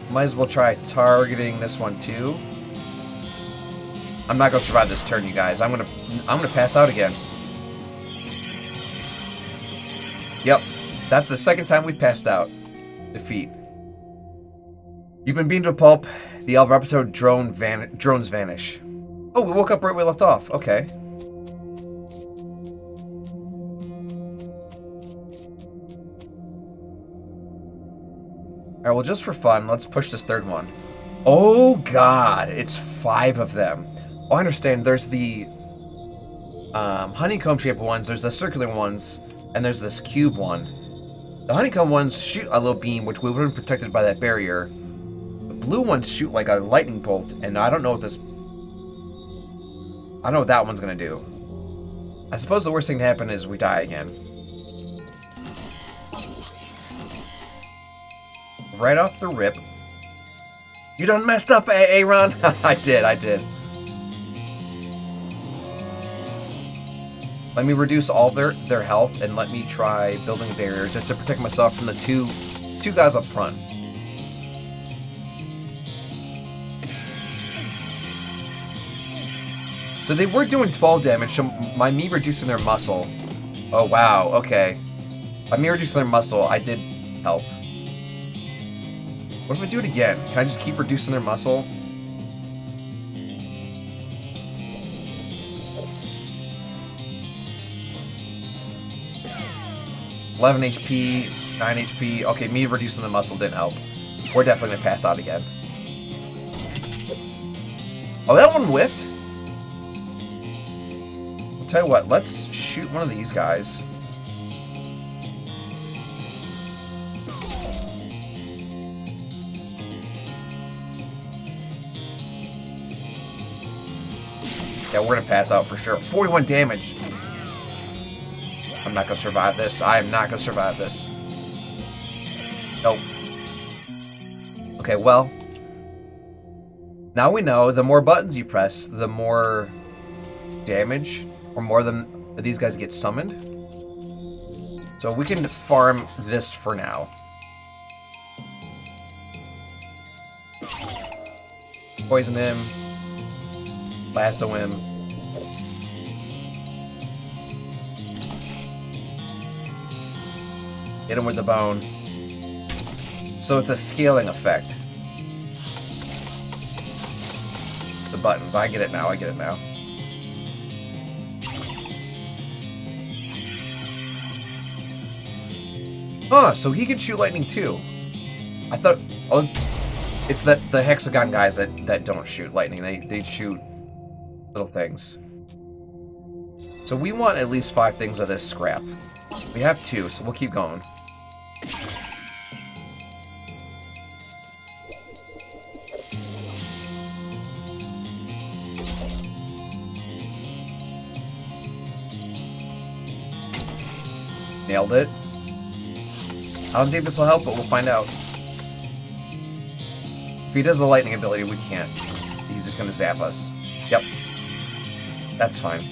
Might as well try targeting this one too. I'm not gonna survive this turn, you guys. I'm gonna pass out again. Yep, that's the second time we've passed out. Defeat. You've been beaten to a pulp. The Elver episode drones vanish. Oh, we woke up right where we left off. Okay. Alright, well, just for fun, let's push this third one. Oh, God. It's 5 of them. Oh, I understand. There's the honeycomb-shaped ones, there's the circular ones, and there's this cube one. The honeycomb ones shoot a little beam, which we would have been protected by that barrier. The blue ones shoot like a lightning bolt, and I don't know what this... I don't know what that one's going to do. I suppose the worst thing to happen is we die again. Right off the rip. You done messed up, Aaron. I did. Let me reduce all their health and let me try building a barrier just to protect myself from the two guys up front. So they were doing 12 damage, so by me reducing their muscle... Oh, wow, okay. By me reducing their muscle, I did help. What if I do it again? Can I just keep reducing their muscle? $11 HP, 9 HP. Okay, me reducing the muscle didn't help. We're definitely gonna pass out again. Oh, that one whiffed? I'll tell you what, let's shoot one of these guys. Yeah, we're gonna pass out for sure. 41 damage. I'm not gonna survive this. I am not gonna survive this. Nope. Okay, well. Now we know the more buttons you press, the more damage, or more than these guys get summoned. So we can farm this for now. Poison him. Lasso him. Hit him with the bone. So it's a scaling effect. The buttons. I get it now. Huh, so he can shoot lightning too. I thought... Oh, it's the hexagon guys that don't shoot lightning. They shoot little things. So we want at least 5 things of this scrap. We have 2, so we'll keep going. Nailed it. I don't think this will help, but we'll find out. If he does the lightning ability, we can't. He's just gonna zap us. Yep. That's fine.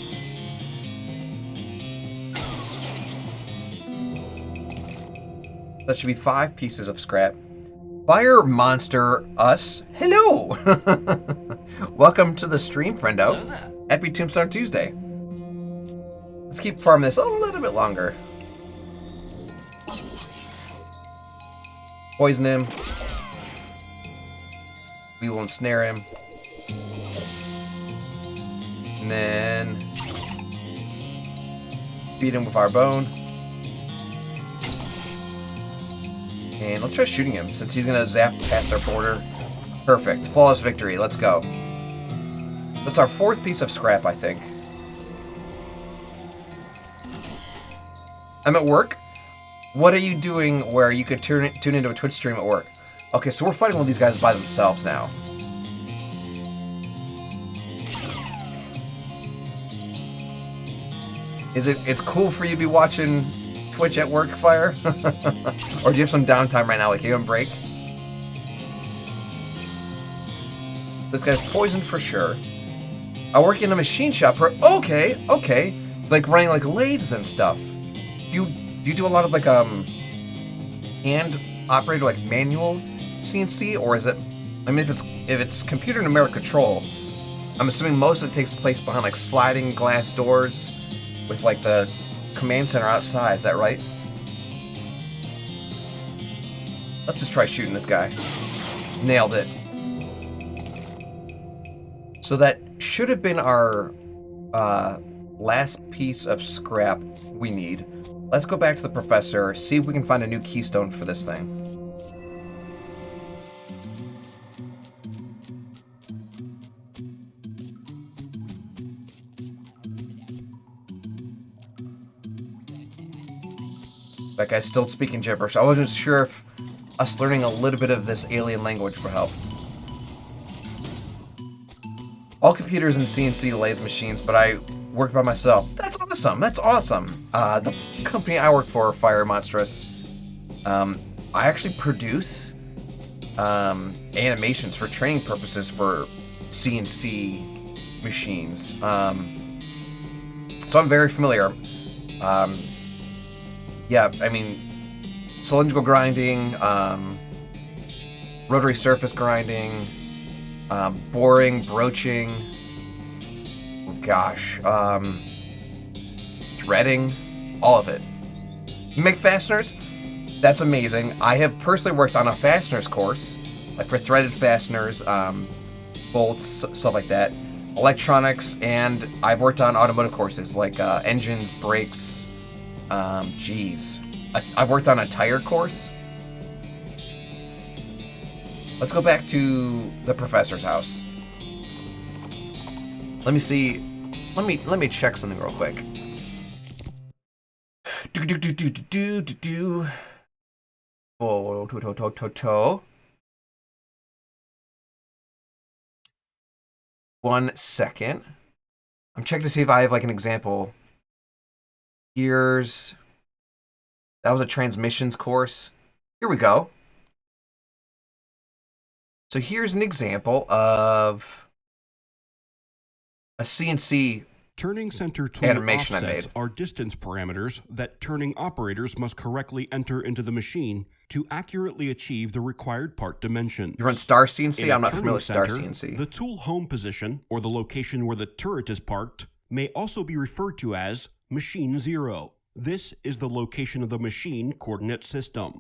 That should be 5 pieces of scrap. Fire Monster Us. Hello! Welcome to the stream, friendo. Happy Tombstone Tuesday. Let's keep farming this a little bit longer. Poison him. We will ensnare him. And then beat him with our bone. And let's try shooting him, since he's gonna zap past our border. Perfect. Flawless victory. Let's go. That's our 4th piece of scrap, I think. I'm at work. What are you doing where you could tune into a Twitch stream at work? Okay, so we're fighting all these guys by themselves now. It's cool for you to be watching Twitch at work, Fire? Or do you have some downtime right now, like you on break? This guy's poisoned for sure. I work in a machine shop. Okay. Like running like lathes and stuff. Do you do a lot of like hand operated like manual CNC, or is it? I mean, if it's computer numeric control, I'm assuming most of it takes place behind like sliding glass doors with like the command center outside. Is that right? Let's just try shooting this guy. Nailed it. So that should have been our last piece of scrap we need. Let's go back to the professor, see if we can find a new keystone for this thing. That guy's still speaking gibberish. I wasn't sure if us learning a little bit of this alien language would help. All computers and CNC lathe machines, but I work by myself. That's awesome. That's awesome. The company I work for, Fire Monstrous, I actually produce animations for training purposes for CNC machines. So I'm very familiar. Yeah, I mean, cylindrical grinding, rotary surface grinding, boring, broaching, oh gosh, threading, all of it. You make fasteners? That's amazing. I have personally worked on a fasteners course, like for threaded fasteners, bolts, stuff like that, electronics, and I've worked on automotive courses like engines, brakes. Geez. I've worked on a tire course. Let's go back to the professor's house. Let me see. Let me check something real quick. Oh, 1 second. I'm checking to see if I have like an example. Gears. That was a transmissions course. Here we go. So here's an example of a CNC turning center tool animation offsets are distance parameters that turning operators must correctly enter into the machine to accurately achieve the required part dimensions. You run star CNC? In a I'm not familiar with star turning CNC. The tool home position, or the location where the turret is parked, may also be referred to as machine 0. This is the location of the machine coordinate system.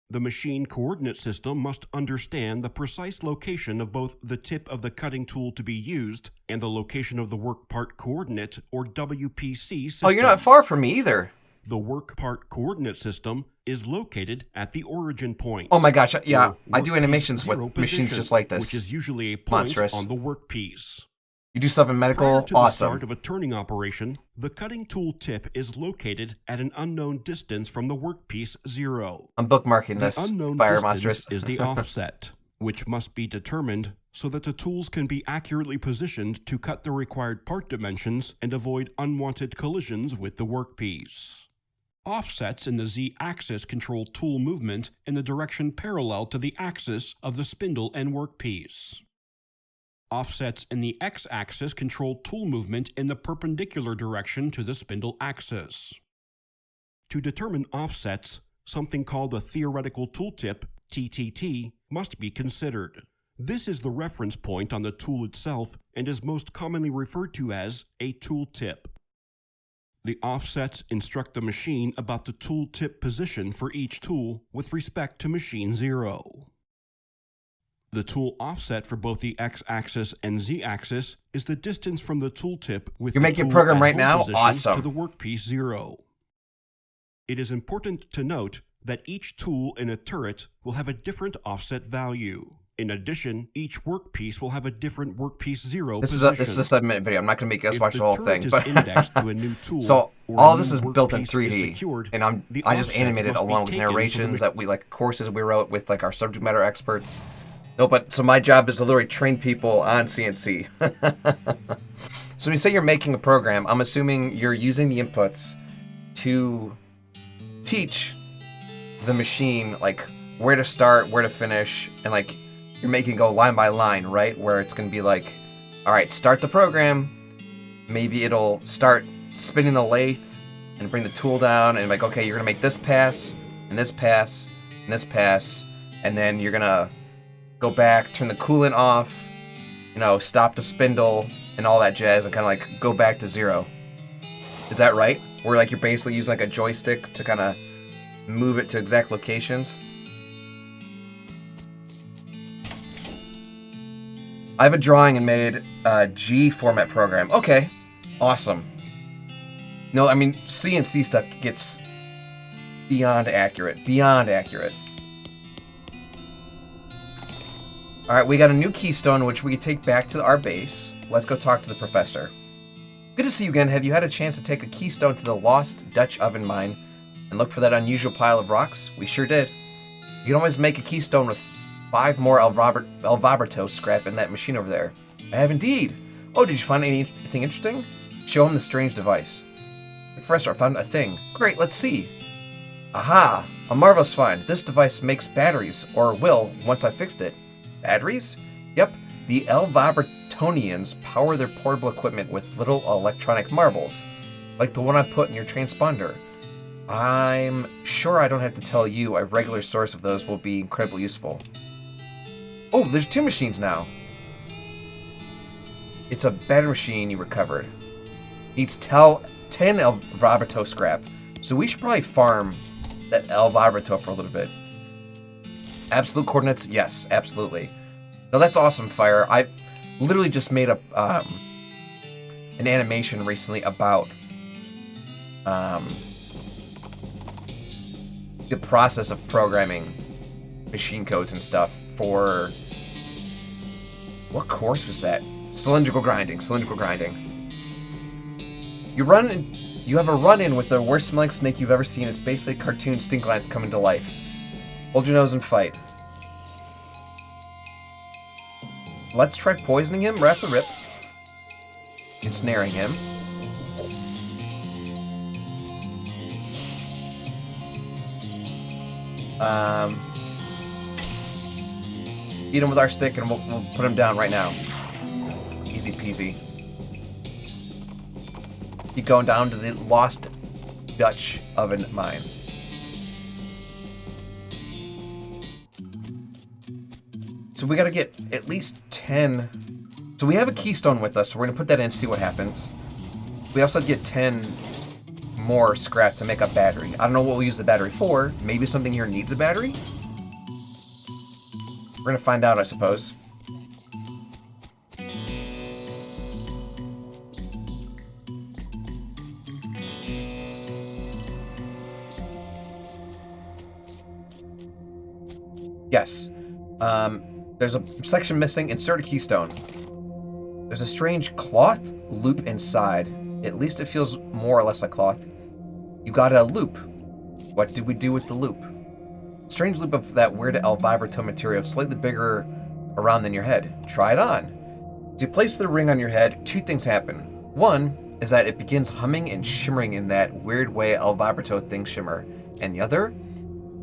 The machine coordinate system must understand the precise location of both the tip of the cutting tool to be used and the location of the work part coordinate, or WPC system. Oh, you're not far from me either. The work part coordinate system is located at the origin point. Oh my gosh, yeah, I do animations with machines just like this. Which is usually a point Monstrous. on the workpiece. You do stuff in medical? Prior to the Awesome. start of a turning operation, the cutting tool tip is located at an unknown distance from the workpiece 0. I'm bookmarking this, The unknown Fire distance Monstrous. is the offset, which must be determined so that the tools can be accurately positioned to cut the required part dimensions and avoid unwanted collisions with the workpiece. Offsets in the Z-axis control tool movement in the direction parallel to the axis of the spindle and workpiece. Offsets in the X-axis control tool movement in the perpendicular direction to the spindle axis. To determine offsets, something called a theoretical tooltip, TTT, must be considered. This is the reference point on the tool itself and is most commonly referred to as a tooltip. The offsets instruct the machine about the tooltip position for each tool with respect to machine 0. The tool offset for both the X-axis and Z-axis is the distance from the tooltip with You're the making a tool program at right home now? position Awesome. to the workpiece 0. It is important to note that each tool in a turret will have a different offset value. In addition, each workpiece will have a different workpiece 0 This position. is a 7-minute video. I'm not going to make you guys watch the whole thing. Is But indexed to a new tool, so or all a this new is built in workpiece is 3D, secured, and the I just offsets animated must be along with taken so the narrations that we like courses we wrote with like our subject matter experts. No, but so my job is to literally train people on CNC. So when you say you're making a program, I'm assuming you're using the inputs to teach the machine like where to start, where to finish, and like you're making it go line by line, right? Where it's going to be like Alright, start the program. Maybe it'll start spinning the lathe and bring the tool down and like, okay, you're gonna make this pass, and this pass, and this pass, and then you're gonna go back, turn the coolant off, you know, stop the spindle, and all that jazz, and kind of like go back to 0. Is that right? Where like you're basically using like a joystick to kind of move it to exact locations? I have a drawing and made a G format program. Okay, awesome. No, I mean, CNC stuff gets beyond accurate. Beyond accurate. Alright, we got a new keystone, which we can take back to our base. Let's go talk to the professor. Good to see you again. Have you had a chance to take a keystone to the lost Dutch oven mine and look for that unusual pile of rocks? We sure did. You can always make a keystone with 5 more El Vibrato scrap in that machine over there. I have indeed. Oh, did you find anything interesting? Show him the strange device. Professor, I found a thing. Great, let's see. Aha! A marvelous find. This device makes batteries, or will, once I fixed it. Batteries? Yep, the El Vibratonians power their portable equipment with little electronic marbles, like the one I put in your transponder. I'm sure I don't have to tell you a regular source of those will be incredibly useful. Oh, there's 2 machines now. It's a battery machine you recovered. Needs 10 El Vibrato scrap, so we should probably farm that El Vibrato for a little bit. Absolute coordinates? Yes, absolutely. No, that's awesome, Fire. I literally just made up an animation recently about the process of programming machine codes and stuff for... What course was that? Cylindrical grinding. You have a run-in with the worst-smelling snake you've ever seen. It's basically a cartoon Stinklands coming to life. Hold your nose and fight. Let's try poisoning him right off the rip. Ensnaring him. Eat him with our stick and we'll put him down right now. Easy peasy. Keep going down to the lost Dutch oven mine. So we gotta get at least 10. So we have a keystone with us, so we're gonna put that in and see what happens. We also get 10 more scrap to make a battery. I don't know what we'll use the battery for. Maybe something here needs a battery? We're gonna find out, I suppose. Yes. There's a section missing. Insert a keystone. There's a strange cloth loop inside. At least it feels more or less like cloth. You got a loop. What did we do with the loop? Strange loop of that weird El Vibrato material, slightly bigger around than your head. Try it on. As you place the ring on your head, 2 things happen. One is that it begins humming and shimmering in that weird way El Vibrato things shimmer. And the other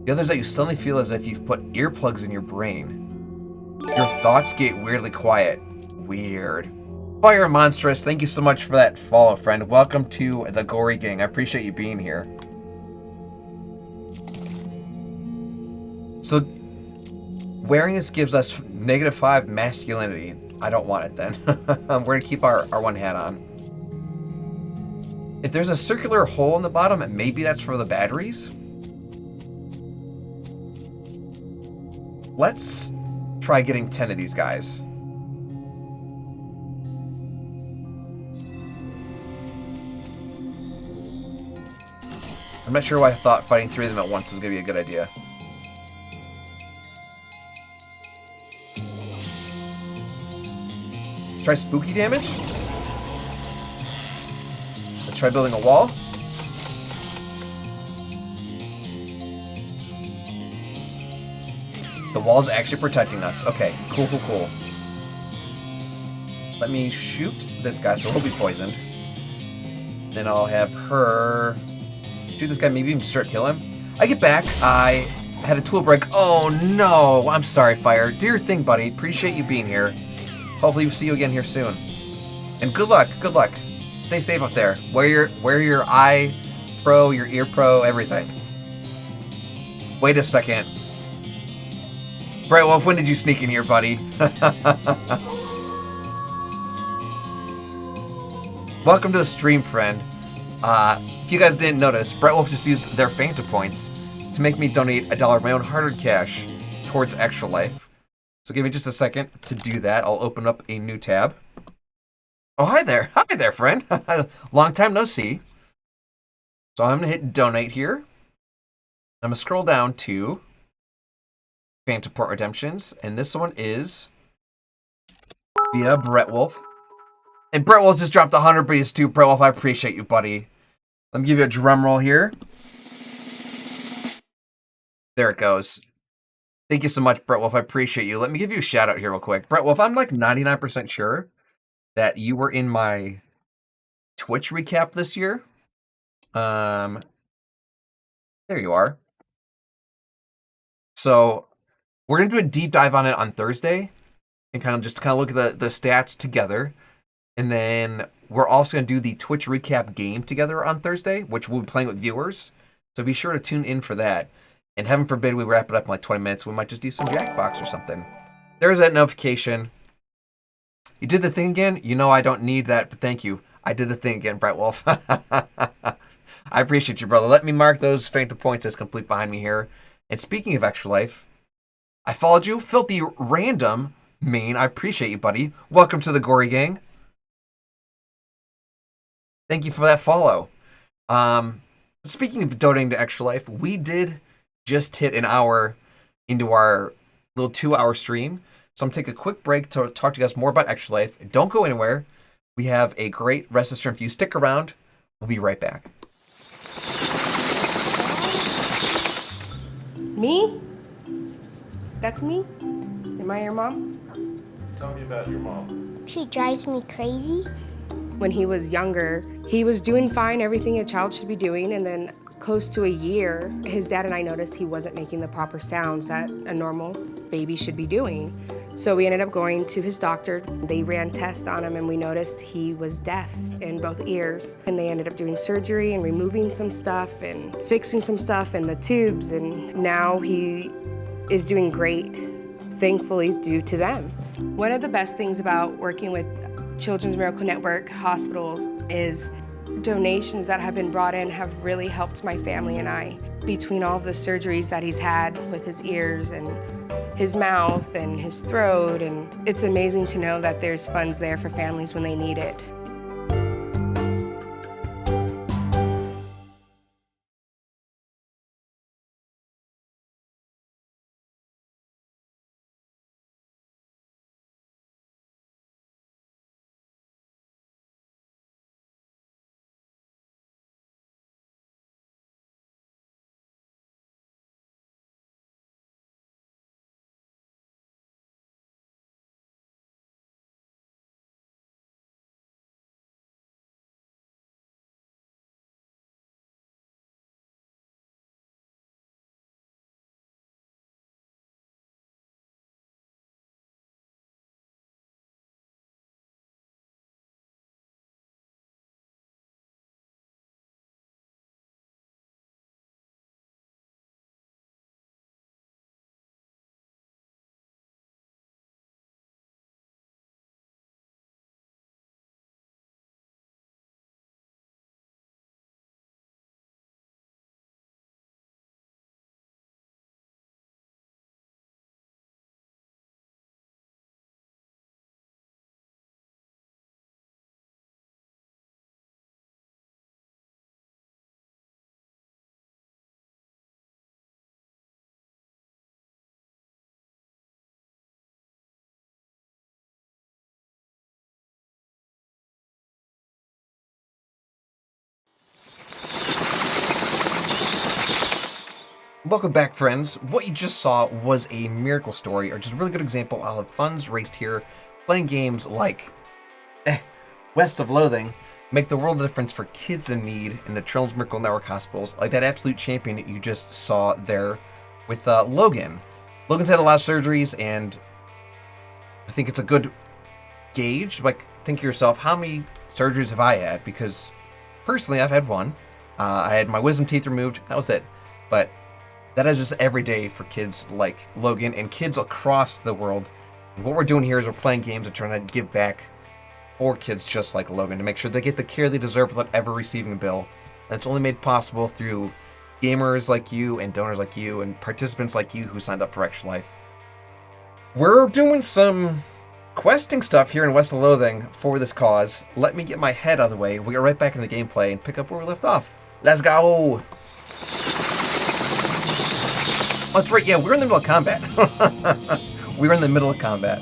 is that you suddenly feel as if you've put earplugs in your brain. Your thoughts get weirdly quiet. Weird. Fire Monstrous, thank you so much for that follow, friend. Welcome to the Gory Gang. I appreciate you being here. So, wearing this gives us -5 masculinity. I don't want it then. We're going to keep our one hat on. If there's a circular hole in the bottom, maybe that's for the batteries. Let's try getting 10 of these guys. I'm not sure why I thought fighting 3 of them at once was going to be a good idea. Try spooky damage. Let's try building a wall. The wall's actually protecting us. Okay, cool. Let me shoot this guy so he'll be poisoned. Then I'll have her shoot this guy, maybe even start kill him. I get back. I had a tool break. Oh no, I'm sorry, Fire. Dear thing, buddy. Appreciate you being here. Hopefully we'll see you again here soon. And good luck, good luck. Stay safe up there. Wear your eye pro, your ear pro, everything. Wait a second. Bright Wolf, when did you sneak in here, buddy? Welcome to the stream, friend. If you guys didn't notice, Bright Wolf just used their Phantom points to make me donate $1 of my own hard-earned cash towards Extra Life. So give me just a second to do that. I'll open up a new tab. Oh, hi there. Hi there, friend. Long time no see. So I'm going to hit donate here. I'm going to scroll down to Phantom Port Redemptions. And this one is via Brett Wolf. And Brett Wolf just dropped 100 beats too. Brett Wolf, I appreciate you, buddy. Let me give you a drum roll here. There it goes. Thank you so much, Brett Wolf. I appreciate you. Let me give you a shout out here real quick. Brett Wolf, I'm like 99% sure that you were in my Twitch recap this year. There you are. So we're going to do a deep dive on it on Thursday and kind of look at the stats together. And then we're also going to do the Twitch recap game together on Thursday, which we'll be playing with viewers. So be sure to tune in for that. And heaven forbid we wrap it up in like 20 minutes. We might just do some Jackbox or something. There's that notification. You did the thing again? You know I don't need that, but thank you. I did the thing again, Bright Wolf. I appreciate you, brother. Let me mark those Phantom points as complete behind me here. And speaking of Extra Life, I followed you. Filthy Random Main. I appreciate you, buddy. Welcome to the Gory Gang. Thank you for that follow. Speaking of donating to Extra Life, we did just hit an hour into our little 2-hour stream. So I'm going to take a quick break to talk to you guys more about Extra Life. Don't go anywhere. We have a great rest of the stream. If you stick around, we'll be right back. Me? That's me? Am I your mom? Tell me about your mom. She drives me crazy. When he was younger, he was doing fine, everything a child should be doing, and then close to a year, his dad and I noticed he wasn't making the proper sounds that a normal baby should be doing. So we ended up going to his doctor. They ran tests on him and we noticed he was deaf in both ears. And they ended up doing surgery and removing some stuff and fixing some stuff in the tubes. And now he is doing great, thankfully due to them. One of the best things about working with Children's Miracle Network hospitals is donations that have been brought in have really helped my family and I. Between all of the surgeries that he's had with his ears and his mouth and his throat, and it's amazing to know that there's funds there for families when they need it. Welcome back, friends. What you just saw was a miracle story, or just a really good example of funds raised here playing games like West of Loathing make the world of difference for kids in need in the Children's Miracle Network hospitals, like that absolute champion you just saw there with Logan. Logan's had a lot of surgeries, and I think it's a good gauge, like think to yourself, how many surgeries have I had? Because personally, I've had one. I had my wisdom teeth removed. That was it. But that is just every day for kids like Logan and kids across the world. And what we're doing here is we're playing games and trying to give back for kids just like Logan to make sure they get the care they deserve without ever receiving a bill. And it's only made possible through gamers like you and donors like you and participants like you who signed up for Extra Life. We're doing some questing stuff here in West of Loathing for this cause. Let me get my head out of the way. We'll get right back into the gameplay and pick up where we left off. Let's go! Oh, that's right, yeah, we're in the middle of combat. We're in the middle of combat.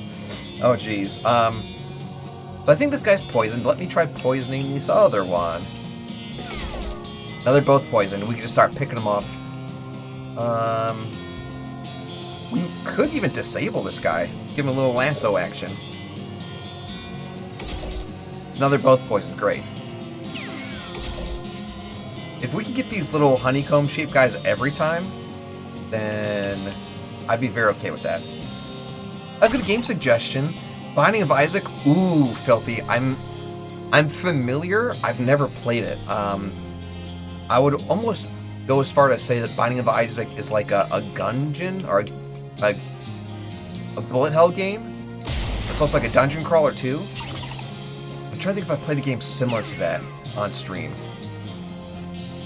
Oh, jeez. So I think this guy's poisoned. Let me try poisoning this other one. Now they're both poisoned. We can just start picking them off. We could even disable this guy. Give him a little lasso action. Now they're both poisoned. Great. If we can get these little honeycomb-shaped guys every time, then I'd be very okay with that. I've got a game suggestion. Binding of Isaac. Ooh, filthy. I'm familiar. I've never played it. I would almost go as far to say that Binding of Isaac is like a gungeon or a bullet hell game. It's also like a dungeon crawler too. I'm trying to think if I've played a game similar to that on stream.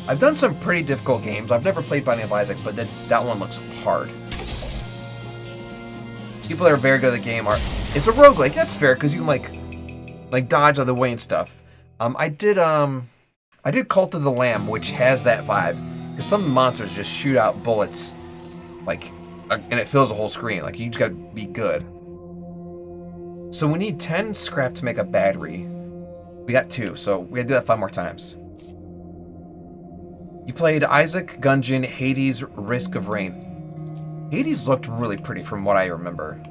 I've done some pretty difficult games. I've never played Binding of Isaac, but that one looks hard. People that are very good at the game are... It's a roguelike, that's fair, because you can like dodge out of the way and stuff. I did Cult of the Lamb, which has that vibe. Because some monsters just shoot out bullets, like, and it fills the whole screen. Like, you just gotta be good. So we need 10 scrap to make a battery. We got 2, so we gotta do that 5 more times. You played Isaac, Gungeon, Hades, Risk of Rain. Hades looked really pretty from what I remember.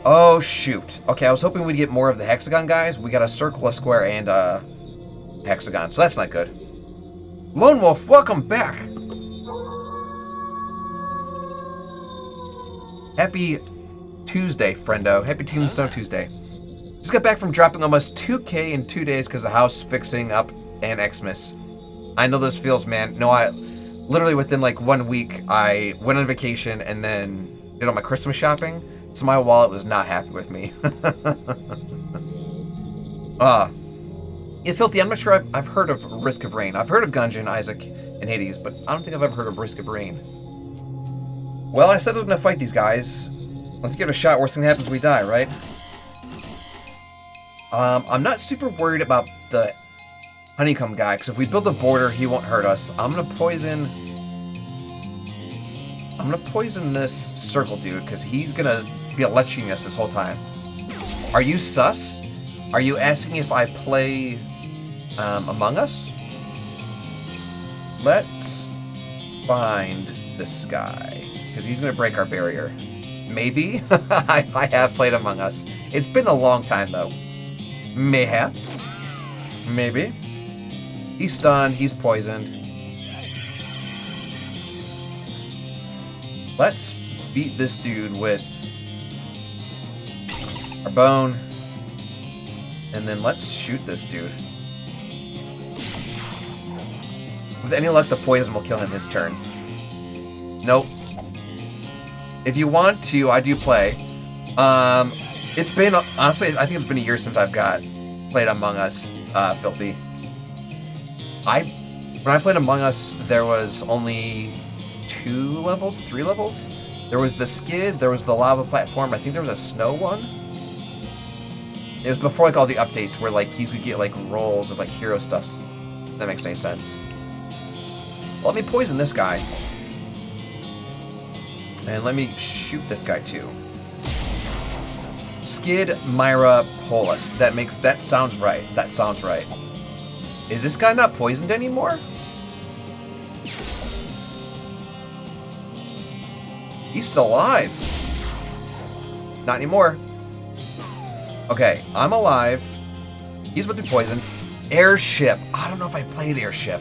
Oh, shoot. Okay, I was hoping we'd get more of the hexagon guys. We got a circle, a square, and a hexagon, so that's not good. Lone Wolf, welcome back. Happy Tuesday, friendo. Happy Tombstone Tuesday. Just got back from dropping almost 2K in 2 days because the house fixing up and Xmas. I know this feels, man. No, I literally within like 1 week, I went on vacation and then did all my Christmas shopping. So my wallet was not happy with me. Yeah, Filthy, I'm not sure I've heard of Risk of Rain. I've heard of Gungeon, Isaac, and Hades, but I don't think I've ever heard of Risk of Rain. Well, I said I was going to fight these guys. Let's give it a shot. Worst thing that happens, we die, right? I'm not super worried about the honeycomb guy, because if we build a border, he won't hurt us. I'm going to poison this circle dude, because he's going to be electrocuting us this whole time. Are you sus? Are you asking if I play Among Us? Let's find this guy, because he's going to break our barrier. Maybe? I have played Among Us. It's been a long time, though. Mayhaps. Maybe. He's stunned. He's poisoned. Let's beat this dude with our bone. And then let's shoot this dude. With any luck, the poison will kill him this turn. Nope. If you want to, I do play. It's been, honestly, I think it's been a year since I've played Among Us, Filthy. When I played Among Us, there was only 3 levels. There was the skid, there was the lava platform, I think there was a snow one. It was before like all the updates where like you could get like rolls of like hero stuffs. If that makes any sense. Well, let me poison this guy. And let me shoot this guy too. Skid, Myra, Polus. That sounds right. That sounds right. Is this guy not poisoned anymore? He's still alive. Not anymore. Okay, I'm alive. He's about to be poisoned. Airship. I don't know if I played Airship.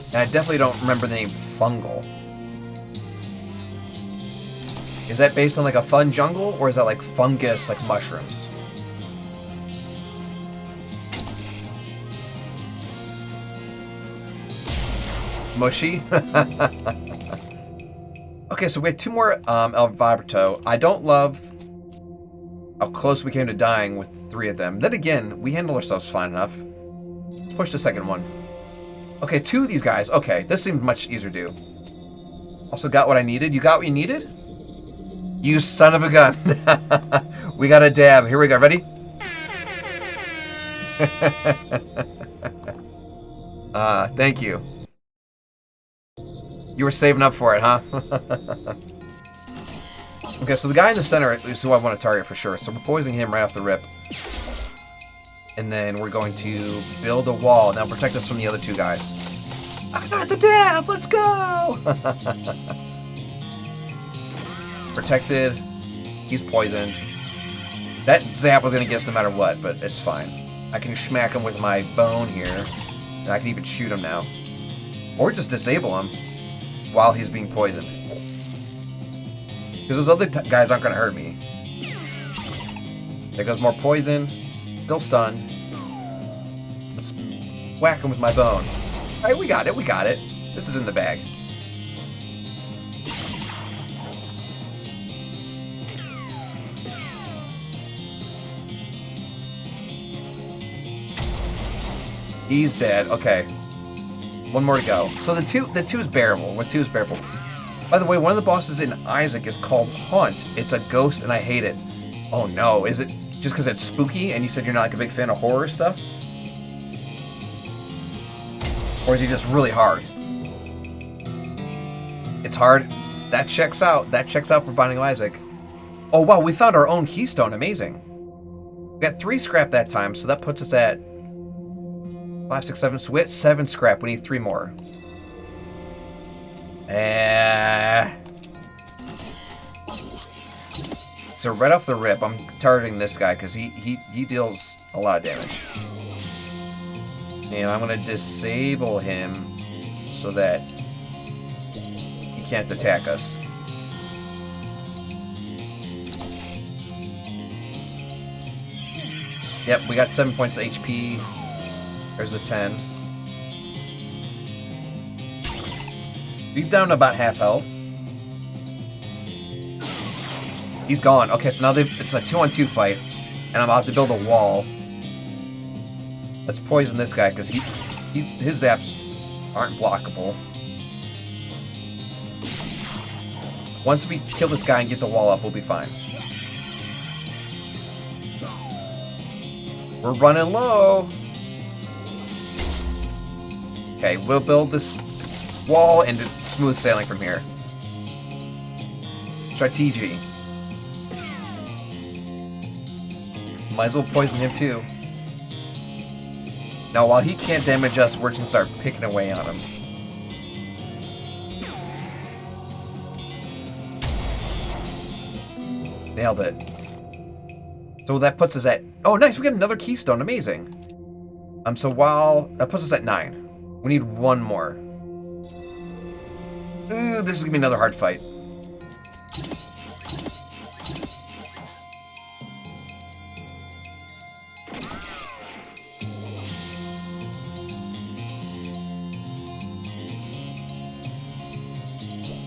And I definitely don't remember the name Fungal. Is that based on like a fun jungle, or is that like fungus, like mushrooms? Mushy. Okay, so we had 2 more El Vibrato. I don't love how close we came to dying with 3 of them. Then again, we handle ourselves fine enough. Let's push the second one. Okay, 2 of these guys. Okay, this seemed much easier to do. Also got what I needed. You got what you needed? You son of a gun. We got a dab. Here we go. Ready? Thank you. You were saving up for it, huh? Okay, so the guy in the center is who I want to target for sure. So we're poisoning him right off the rip. And then we're going to build a wall. Now protect us from the other 2 guys. I got the dab! Let's go! Protected. He's poisoned. That zap was going to get us no matter what, but it's fine. I can smack him with my bone here. And I can even shoot him now. Or just disable him while he's being poisoned. Because those other guys aren't going to hurt me. There goes more poison. Still stunned. Let's whack him with my bone. Alright, we got it, we got it. This is in the bag. He's dead. Okay. 1 more to go. So the two is bearable. With 2 is bearable. By the way, one of the bosses in Isaac is called Haunt. It's a ghost and I hate it. Oh no, is it just because it's spooky and you said you're not like a big fan of horror stuff? Or is he just really hard? It's hard. That checks out. That checks out for Binding of Isaac. Oh wow, we found our own keystone. Amazing. We got 3 scrap that time, so that puts us at 5, 6, 7. So we had 7 scrap. We need 3 more. So right off the rip, I'm targeting this guy because he deals a lot of damage. And I'm gonna disable him so that he can't attack us. Yep, we got 7 points of HP. There's a 10. He's down to about half health. He's gone. Okay, so now it's a 2-on-2 fight, and I'm about to build a wall. Let's poison this guy because his zaps aren't blockable. Once we kill this guy and get the wall up, we'll be fine. We're running low. Okay, we'll build this wall and smooth sailing from here. Strategy. Might as well poison him too. Now, while he can't damage us, we're just gonna start picking away on him. Nailed it. So that puts us at... Oh, nice! We got another keystone. Amazing. So while... That puts us at 9. We need 1 more. Ooh, this is gonna be another hard fight.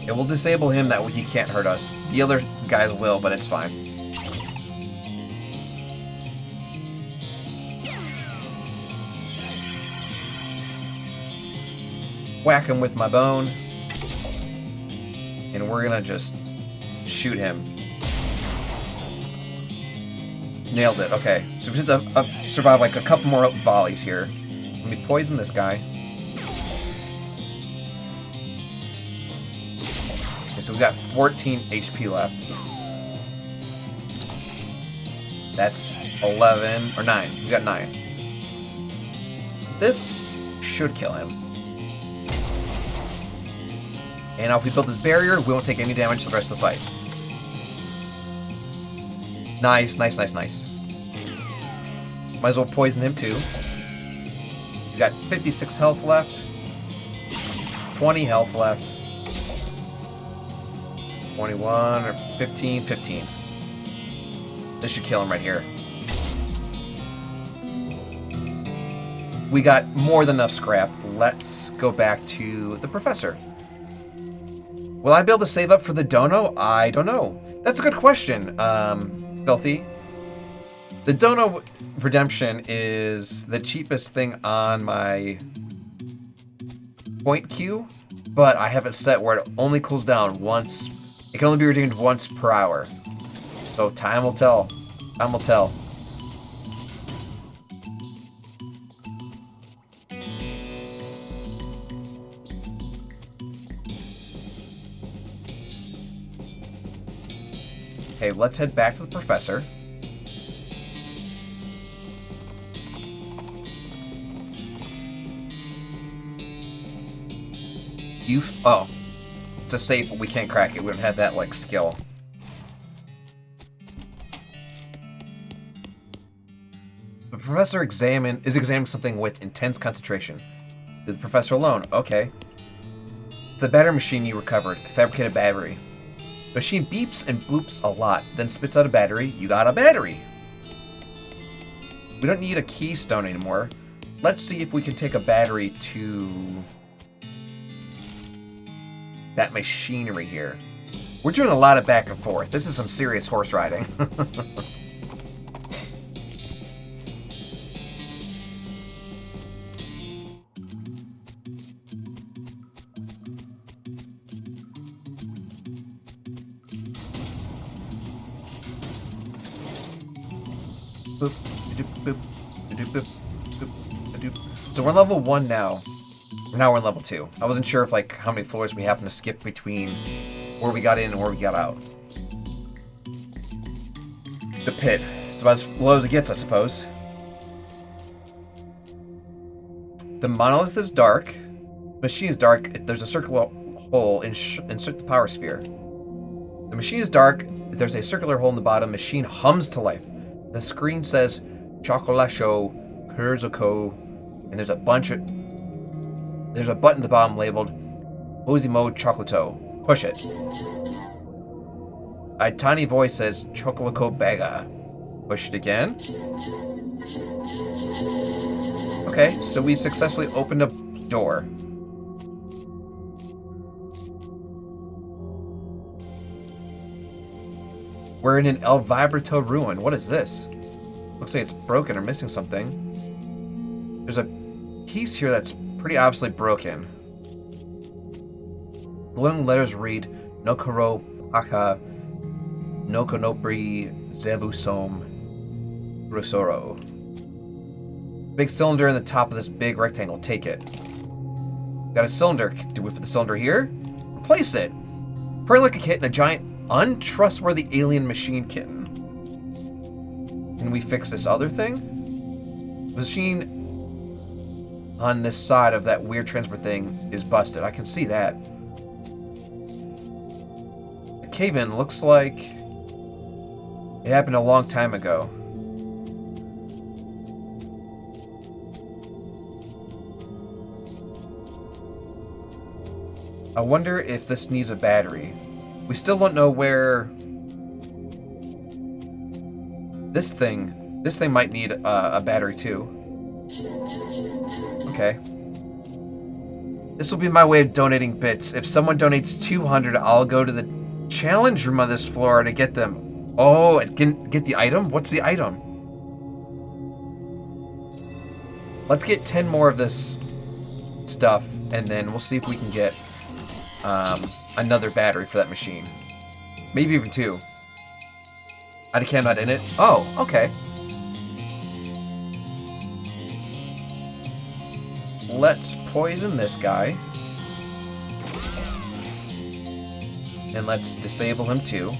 Yeah, we'll disable him, that way he can't hurt us. The other guys will, but it's fine. Whack him with my bone. And we're gonna just shoot him. Nailed it, okay. So we just have to survive like a couple more volleys here. Let me poison this guy. Okay, so we got 14 HP left. That's 11, or 9. He's got 9. This should kill him. And now if we build this barrier, we won't take any damage the rest of the fight. Nice, nice, nice, nice. Might as well poison him too. He's got 56 health left. 20 health left. 21 or 15, 15. This should kill him right here. we got more than enough scrap. Let's go back to the professor. Will I be able to save up for the dono? I don't know. That's a good question, Filthy. The dono redemption is the cheapest thing on my point queue, but I have it set where it only cools down once. It can only be redeemed once per hour. So time will tell. Time will tell. Okay, let's head back to the professor. Oh, it's a safe, but we can't crack it. We don't have that, like, skill. The professor is examining something with intense concentration. The professor alone. Okay. It's a battery machine you recovered. A fabricated battery. The machine beeps and boops a lot, then spits out a battery. You got a battery. We don't need a keystone anymore. Let's see if we can take a battery to that machinery here. We're doing a lot of back and forth. This is some serious horse riding. So we're level 1 now. Now we're on level 2. I wasn't sure if, like, how many floors we happen to skip between where we got in and where we got out. The pit. It's about as low as it gets, I suppose. The monolith is dark. The machine is dark. There's a circular hole. Insert the power sphere. The machine is dark. There's a circular hole in the bottom. Machine hums to life. The screen says Chocolacho, Perzoco, and there's a button at the bottom labeled Osimo Chocolato. Push it. A tiny voice says Chocolaco Baga. Push it again. Okay, so we've successfully opened a door. We're in an El Vibrato ruin. What is this? Looks like it's broken or missing something. There's a piece here that's pretty obviously broken. Glowing letters read Nokoro Paka Nokonopri Zevusom Rusoro. Big cylinder in the top of this big rectangle. Take it. Got a cylinder. Do we put the cylinder here? Replace it. Purring like a kitten, a giant untrustworthy alien machine kitten. Can we fix this other thing? The machine on this side of that weird transport thing is busted. I can see that. The cave-in looks like it happened a long time ago. I wonder if this needs a battery. We still don't know where this thing might need a battery too. Okay. This will be my way of donating bits. If someone donates 200, I'll go to the challenge room on this floor to get them. Oh, and get the item? What's the item? Let's get 10 more of this stuff, and then we'll see if we can get another battery for that machine. Maybe even 2. I can't not in it. Oh, okay. Let's poison this guy. And let's disable him too.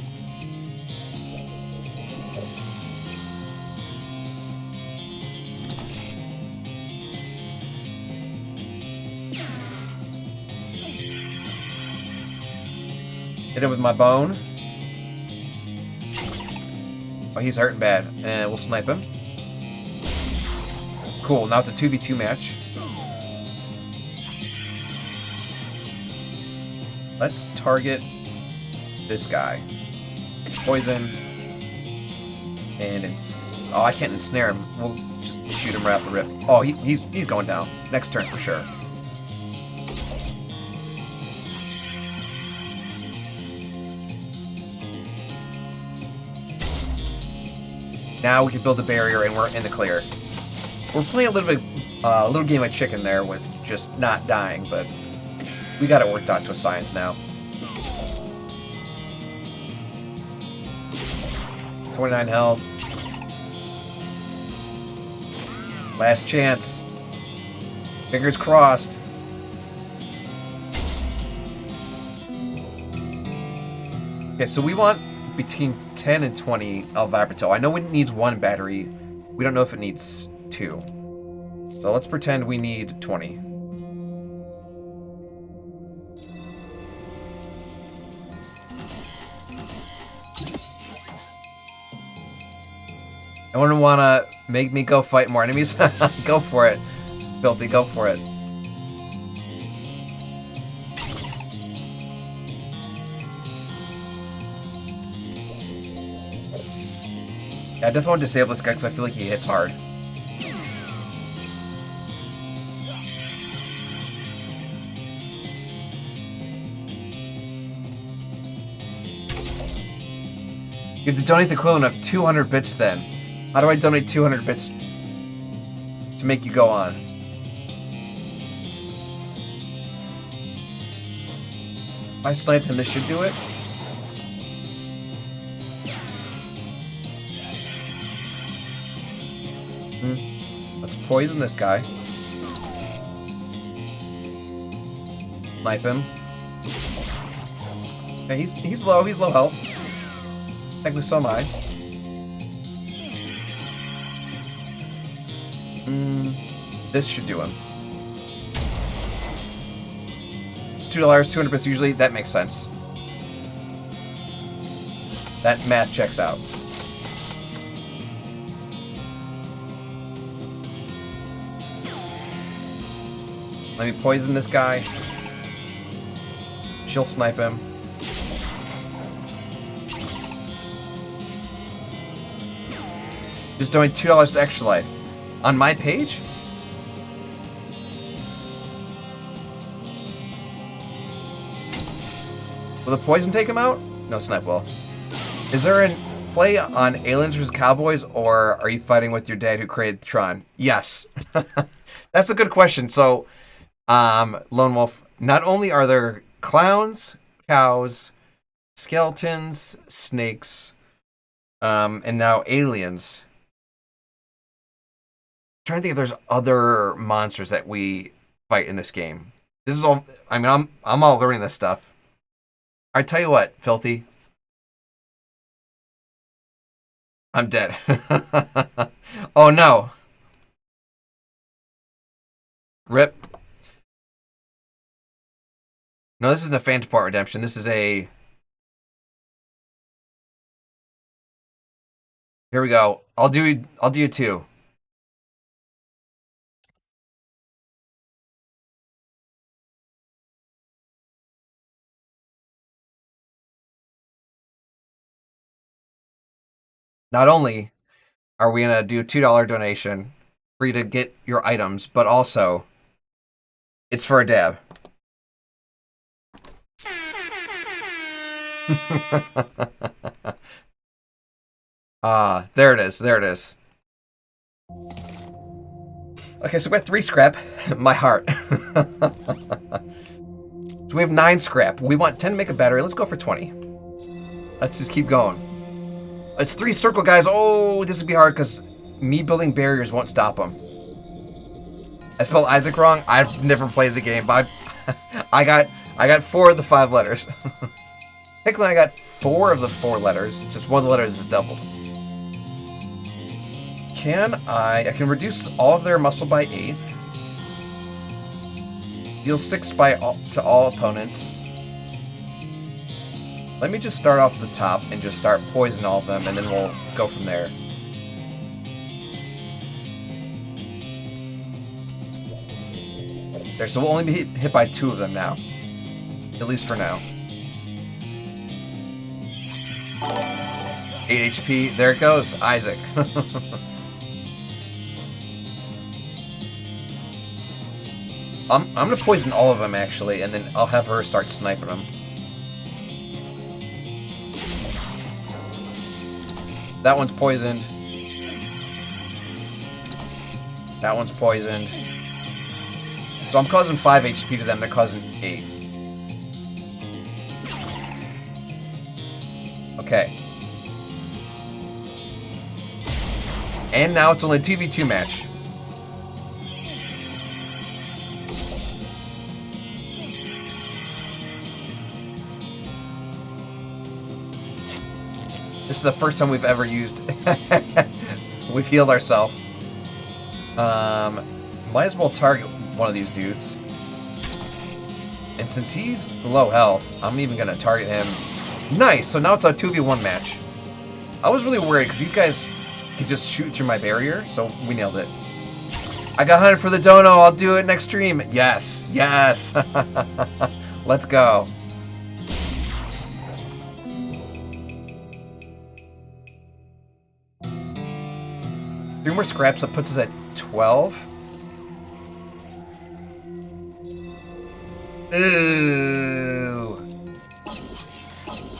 Hit him with my bone. Oh, he's hurting bad. And we'll snipe him. Cool, now it's a 2v2 match. Let's target this guy. Poison. And oh, I can't ensnare him. We'll just Shoot him right off the rip. Oh, he's going down. Next turn for sure. Now we can build a barrier and we're in the clear. We're playing a little game of chicken there with just not dying, but we got it worked out to a science now. 29 health. Last chance. Fingers crossed. Okay, so we want between 10 and 20 Elvapital. I know it needs 1 battery. We don't know if it needs 2. So let's pretend we need 20. I wouldn't want to make me go fight more enemies. Go for it. Filthy, go for it. Yeah, I definitely want to disable this guy because I feel like he hits hard. You have to donate the equivalent of 200 bits then. How do I donate 200 bits to make you go on? If I snipe him, this should do it. Let's poison this guy. Snipe him. Okay, he's low health. Technically so am I. This should do him. It's $2, 200 bits usually. That makes sense. That math checks out. Let me poison this guy. She'll snipe him. Just doing $2 to extra life. On my page? Will the poison take him out? No, snipe will. Is there a play on Aliens vs. Cowboys, or are you fighting with your dad who created Tron? Yes. That's a good question. So, Lone Wolf, not only are there clowns, cows, skeletons, snakes, and now aliens. I'm trying to think if there's other monsters that we fight in this game. This is all, I mean, I'm all learning this stuff. I tell you what, Filthy. I'm dead. Oh no. Rip. No, this isn't a Phantom Part Redemption. This is a... Here we go. I'll do you 2. Not only are we going to do a $2 donation for you to get your items, but also it's for a dab. There it is. There it is. Okay, so we got 3 scrap. My heart. So we have 9 scrap. We want 10 to make a battery. Let's go for 20. Let's just keep going. It's 3 circle guys. Oh, this would be hard because me building barriers won't stop them. I spelled Isaac wrong. I've never played the game, but I got 4 of the 5 letters. Technically, I got 4 of the 4 letters. Just one of the letters is doubled. I can reduce all of their muscle by 8. Deal 6 to all opponents. Let me just start off the top and just start poisoning all of them, and then we'll go from there. There, so we'll only be hit by 2 of them now. At least for now. 8 HP. There it goes. Isaac. I'm gonna poison all of them actually, and then I'll have her start sniping them. That one's poisoned. That one's poisoned. So I'm causing 5 HP to them, they're causing 8. Okay. And now it's only a 2v2 match. This is the first time we've ever used... We've healed ourselves. Might as well target one of these dudes. And since he's low health, I'm even going to target him. Nice! So now it's a 2v1 match. I was really worried because these guys could just shoot through my barrier, so we nailed it. I got hunted for the dono. I'll do it next stream. Yes! Yes! Let's go. Three more scraps, that puts us at 12. Ooh.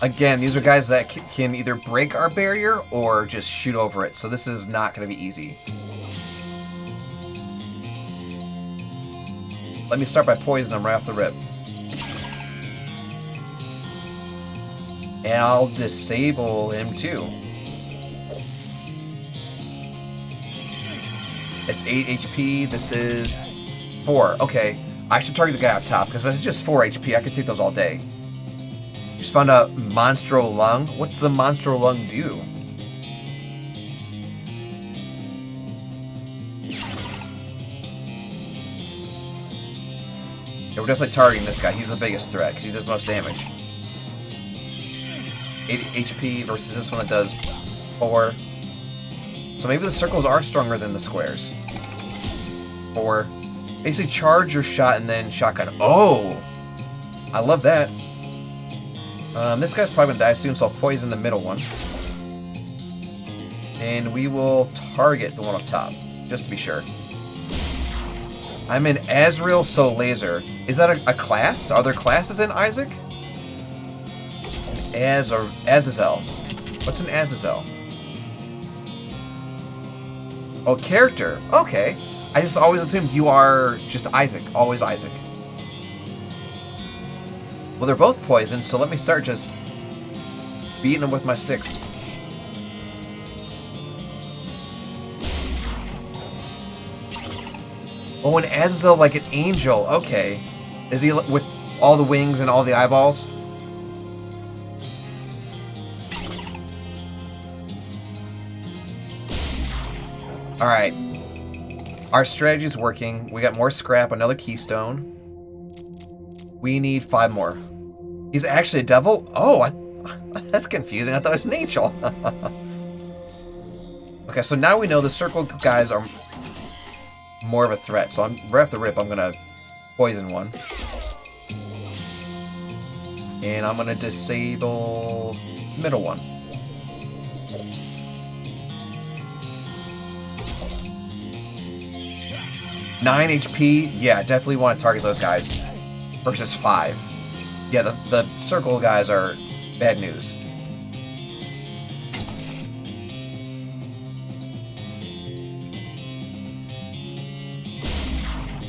Again, these are guys that can either break our barrier or just shoot over it, so this is not going to be easy. Let me start by poisoning him right off the rip. And I'll disable him too. It's 8 HP, this is 4. Okay, I should target the guy up top, because if it's just 4 HP, I could take those all day. Just found out Monstro Lung. What's the Monstro Lung do? Yeah, we're definitely targeting this guy. He's the biggest threat, because he does most damage. 8 HP versus this one that does 4. So maybe the circles are stronger than the squares. 4. Basically charge your shot and then shotgun. Oh! I love that. This guy's probably gonna die soon, so I'll poison the middle one. And we will target the one up top, just to be sure. I'm in Azrael So Laser. Is that a class? Are there classes in Isaac? Azazel. What's an Azazel? Oh, character. Okay. I just always assumed you are just Isaac. Always Isaac. Well, they're both poisoned, so let me start just beating them with my sticks. Oh, an Azazel like an angel. Okay. Is he with all the wings and all the eyeballs? Alright. Our strategy's working. We got more scrap, another keystone. We need 5 more. He's actually a devil? Oh, that's confusing. I thought it was an angel. Okay, so now we know the circle guys are more of a threat. So right off the rip, I'm going to poison one. And I'm going to disable middle one. Nine HP, yeah, definitely want to target those guys. Versus 5. Yeah, the circle guys are bad news.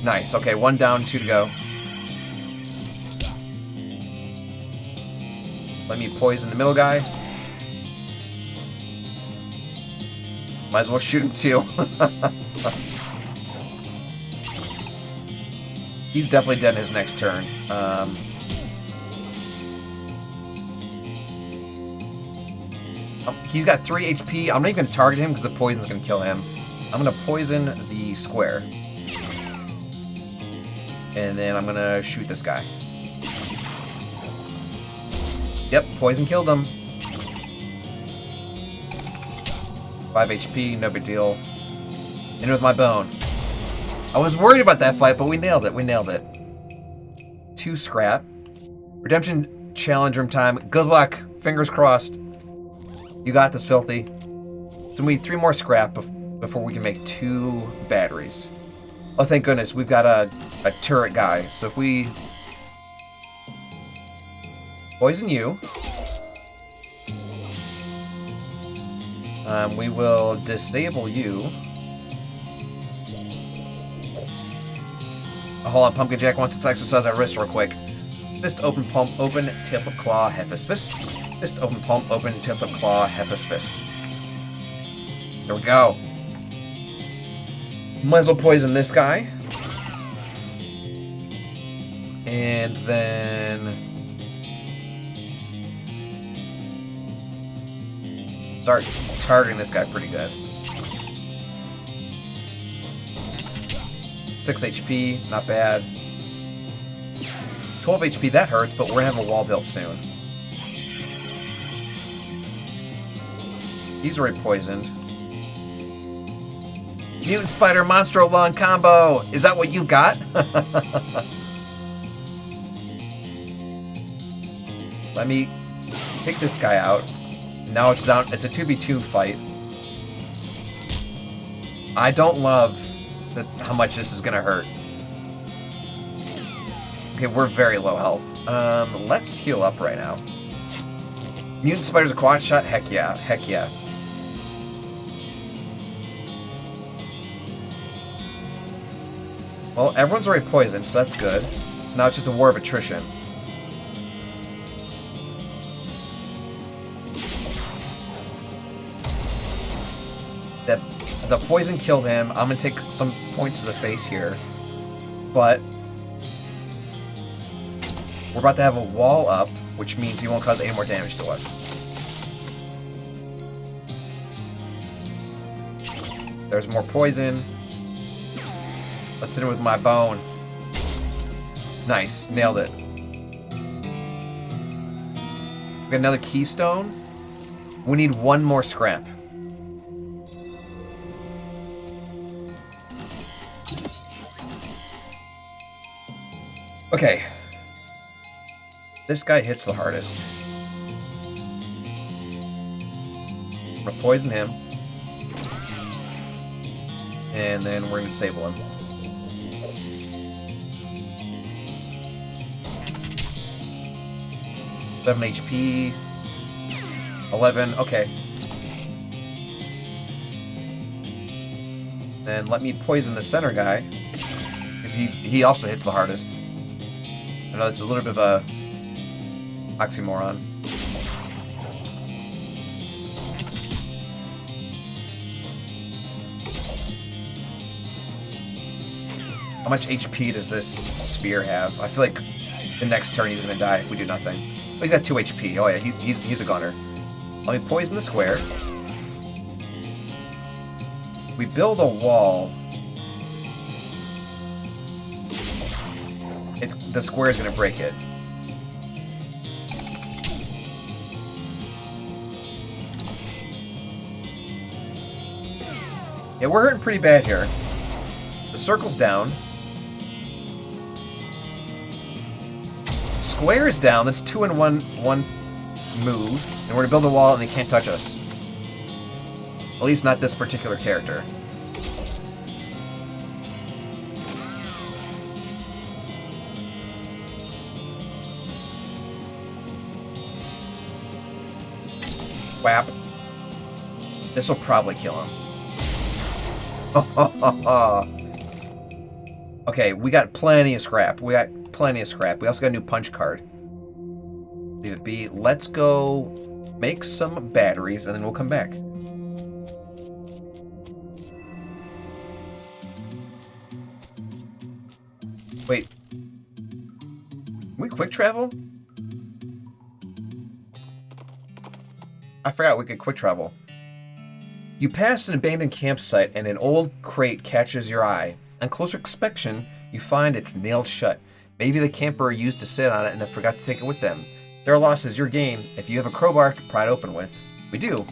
Nice, okay, 1 down, 2 to go. Let me poison the middle guy. Might as well shoot him too. He's definitely dead in his next turn. He's got 3 HP. I'm not even going to target him because the poison's going to kill him. I'm going to poison the square. And then I'm going to shoot this guy. Yep, poison killed him. 5 HP, no big deal. In with my bone. I was worried about that fight, but we nailed it. We nailed it. 2 scrap. Redemption challenge room time. Good luck. Fingers crossed. You got this, Filthy. So we need 3 more scrap before we can make 2 batteries. Oh, thank goodness, we've got a turret guy. So if we poison you, we will disable you. Oh, hold on, Pumpkin Jack wants to exercise our wrist real quick. Fist open, palm open, tip of claw, Heffa's fist. Fist open, palm open, tip of claw, Heffa's fist. There we go. Might as well poison this guy. And then start targeting this guy pretty good. 6 HP, not bad. 12 HP, that hurts, but we're gonna have a wall built soon. He's already poisoned. Mutant Spider Monstro Long combo! Is that what you got? Let me take this guy out. Now it's down. It's a 2v2 fight. I don't love how much this is gonna hurt. Okay, we're very low health. Let's heal up right now. Mutant Spider's a quad shot? Heck yeah. Heck yeah. Well, everyone's already poisoned, so that's good. So now it's just a war of attrition. The poison killed him. I'm gonna take some points to the face here. But we're about to have a wall up, which means he won't cause any more damage to us. There's more poison. Let's hit it with my bone. Nice. Nailed it. We got another keystone. We need one more scrap. Okay. This guy hits the hardest. I'm gonna poison him. And then we're gonna disable him. Seven HP. 11. Okay. Then let me poison the center guy. Because he also hits the hardest. I know it's a little bit of a oxymoron. How much HP does this spear have? I feel like the next turn he's gonna die if we do nothing. Oh, he's got 2 HP. Oh yeah, he's a gunner. Let me poison the square. We build a wall. The square is gonna break it. Yeah, we're hurting pretty bad here. The circle's down. Square is down. That's 2 in one move. And we're gonna build a wall and they can't touch us. At least not this particular character. Whap. This will probably kill him. Okay, we got plenty of scrap. We also got a new punch card. Leave it be. Let's go make some batteries and then we'll come back. Wait. Can we quick travel? I forgot we could quick travel. You pass an abandoned campsite and an old crate catches your eye. On closer inspection, you find it's nailed shut. Maybe the camper used to sit on it and then forgot to take it with them. Their loss is your gain if you have a crowbar to pry it open with. We do.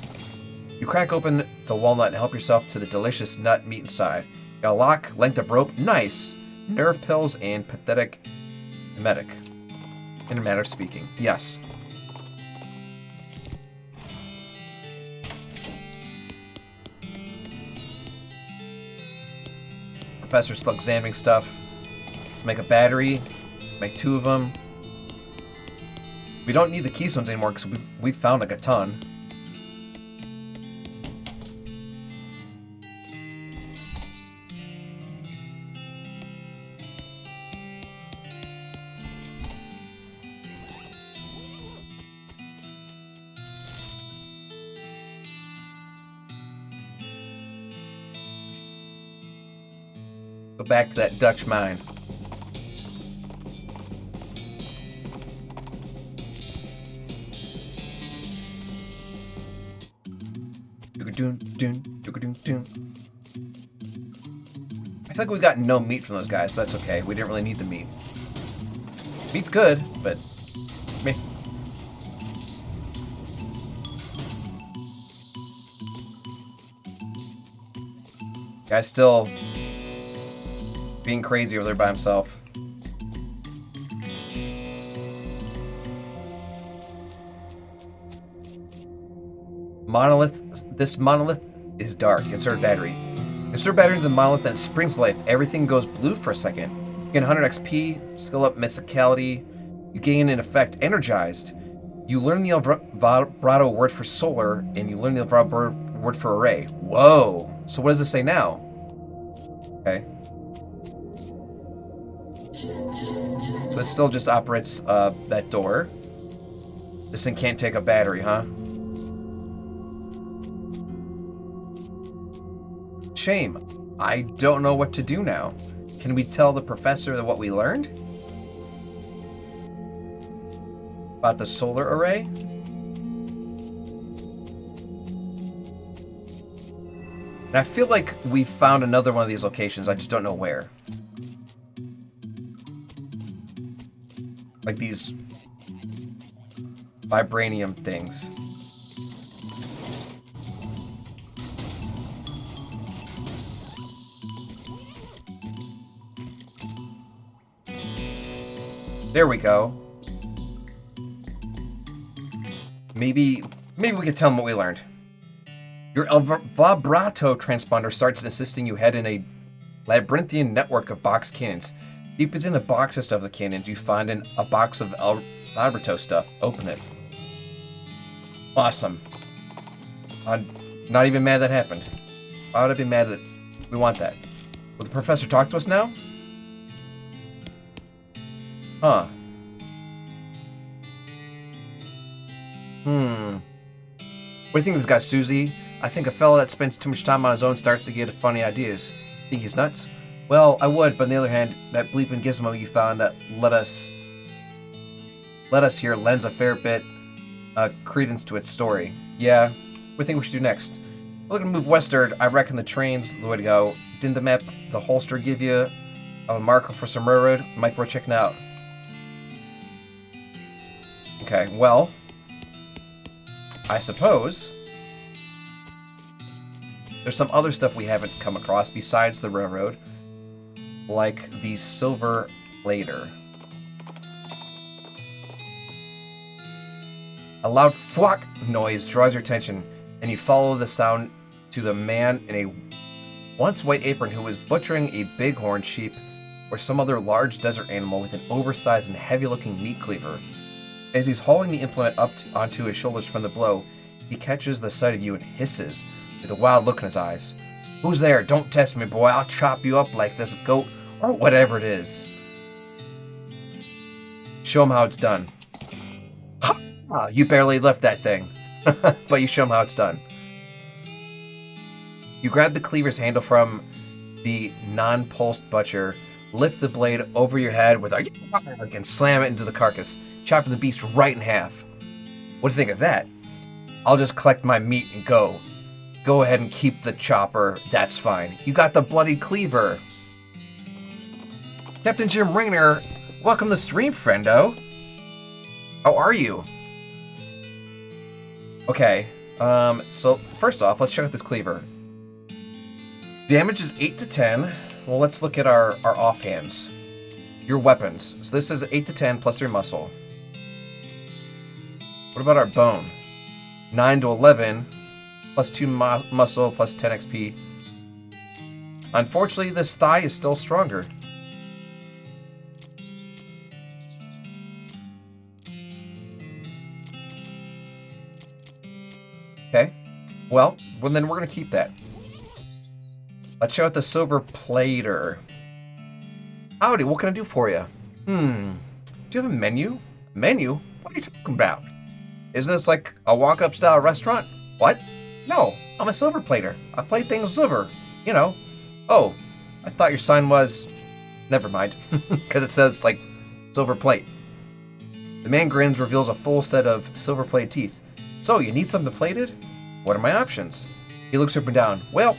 You crack open the walnut and help yourself to the delicious nut meat inside. Got a lock, length of rope, nice. Nerve pills and pathetic medic. In a matter of speaking, yes. professor's still examining stuff. Make a battery. Make 2 of them. We don't need the keystones anymore because we found like a ton. Go back to that Dutch mine. I feel like we got no meat from those guys, but that's okay. We didn't really need the meat. Meat's good, but meh. Guy's still being crazy over there by himself. Monolith. This monolith is dark. Insert battery. Insert battery into the monolith, then it springs to life. Everything goes blue for a second. You gain 100 XP, skill up mythicality. You gain, in effect, energized. You learn the vibrato word for solar, and you learn the vibrato word for array. Whoa! So what does this say now? Okay. So this still just operates that door. This thing can't take a battery, huh? Shame. I don't know what to do now. Can we tell the professor what we learned? About the solar array? And I feel like we found another one of these locations, I just don't know where. Like these vibranium things. There we go. Maybe we could tell them what we learned. Your vibrato transponder starts assisting you head in a labyrinthian network of box cannons. Deep within the boxes of the cannons, you find a box of vibrato stuff. Open it. Awesome. I'm not even mad that happened. Why would I be mad that we want that? Will the professor talk to us now? Huh. What do you think of this guy, Susie? I think a fella that spends too much time on his own starts to get funny ideas. Think he's nuts? Well, I would, but on the other hand, that bleeping gizmo you found that let us here lends a fair bit credence to its story. Yeah, what do you think we should do next? We're looking to move westward. I reckon the train's the way to go. Didn't the map the holster give you a marker for some railroad? Might be worth checking out. Okay, well, I suppose there's some other stuff we haven't come across besides the railroad, like the silver lader. A loud thwack noise draws your attention, and you follow the sound to the man in a once white apron who was butchering a bighorn sheep or some other large desert animal with an oversized and heavy-looking meat cleaver. As he's hauling the implement up onto his shoulders from the blow, he catches the sight of you and hisses with a wild look in his eyes. Who's there? Don't test me, boy. I'll chop you up like this goat or whatever it is. Show him how it's done. Ha! You barely left that thing. But you show him how it's done. You grab the cleaver's handle from the non-pulsed butcher, lift the blade over your head with a and slam it into the carcass, chopping the beast right in half. What do you think of that? I'll just collect my meat and go. Go ahead and keep the chopper, that's fine. You got the bloody cleaver. Captain Jim Raynor, welcome to the stream, friendo. How are you? Okay, so first off, let's check out this cleaver. Damage is 8 to 10. Well, let's look at our offhands. Your weapons. So this is 8 to 10 plus 3 muscle. What about our bone? 9 to 11 plus 2 muscle plus 10 XP. Unfortunately, this thigh is still stronger. Okay. Well, then we're going to keep that. Let's check out the silver plater. Howdy, what can I do for you? Do you have a menu? Menu? What are you talking about? Isn't this like a walk-up style restaurant? What? No, I'm a silver plater. I plate things silver. You know. Oh, I thought your sign was... Never mind. Because it says, like, silver plate. The man grins, reveals a full set of silver plate teeth. So, you need something plated? What are my options? He looks up and down. Well,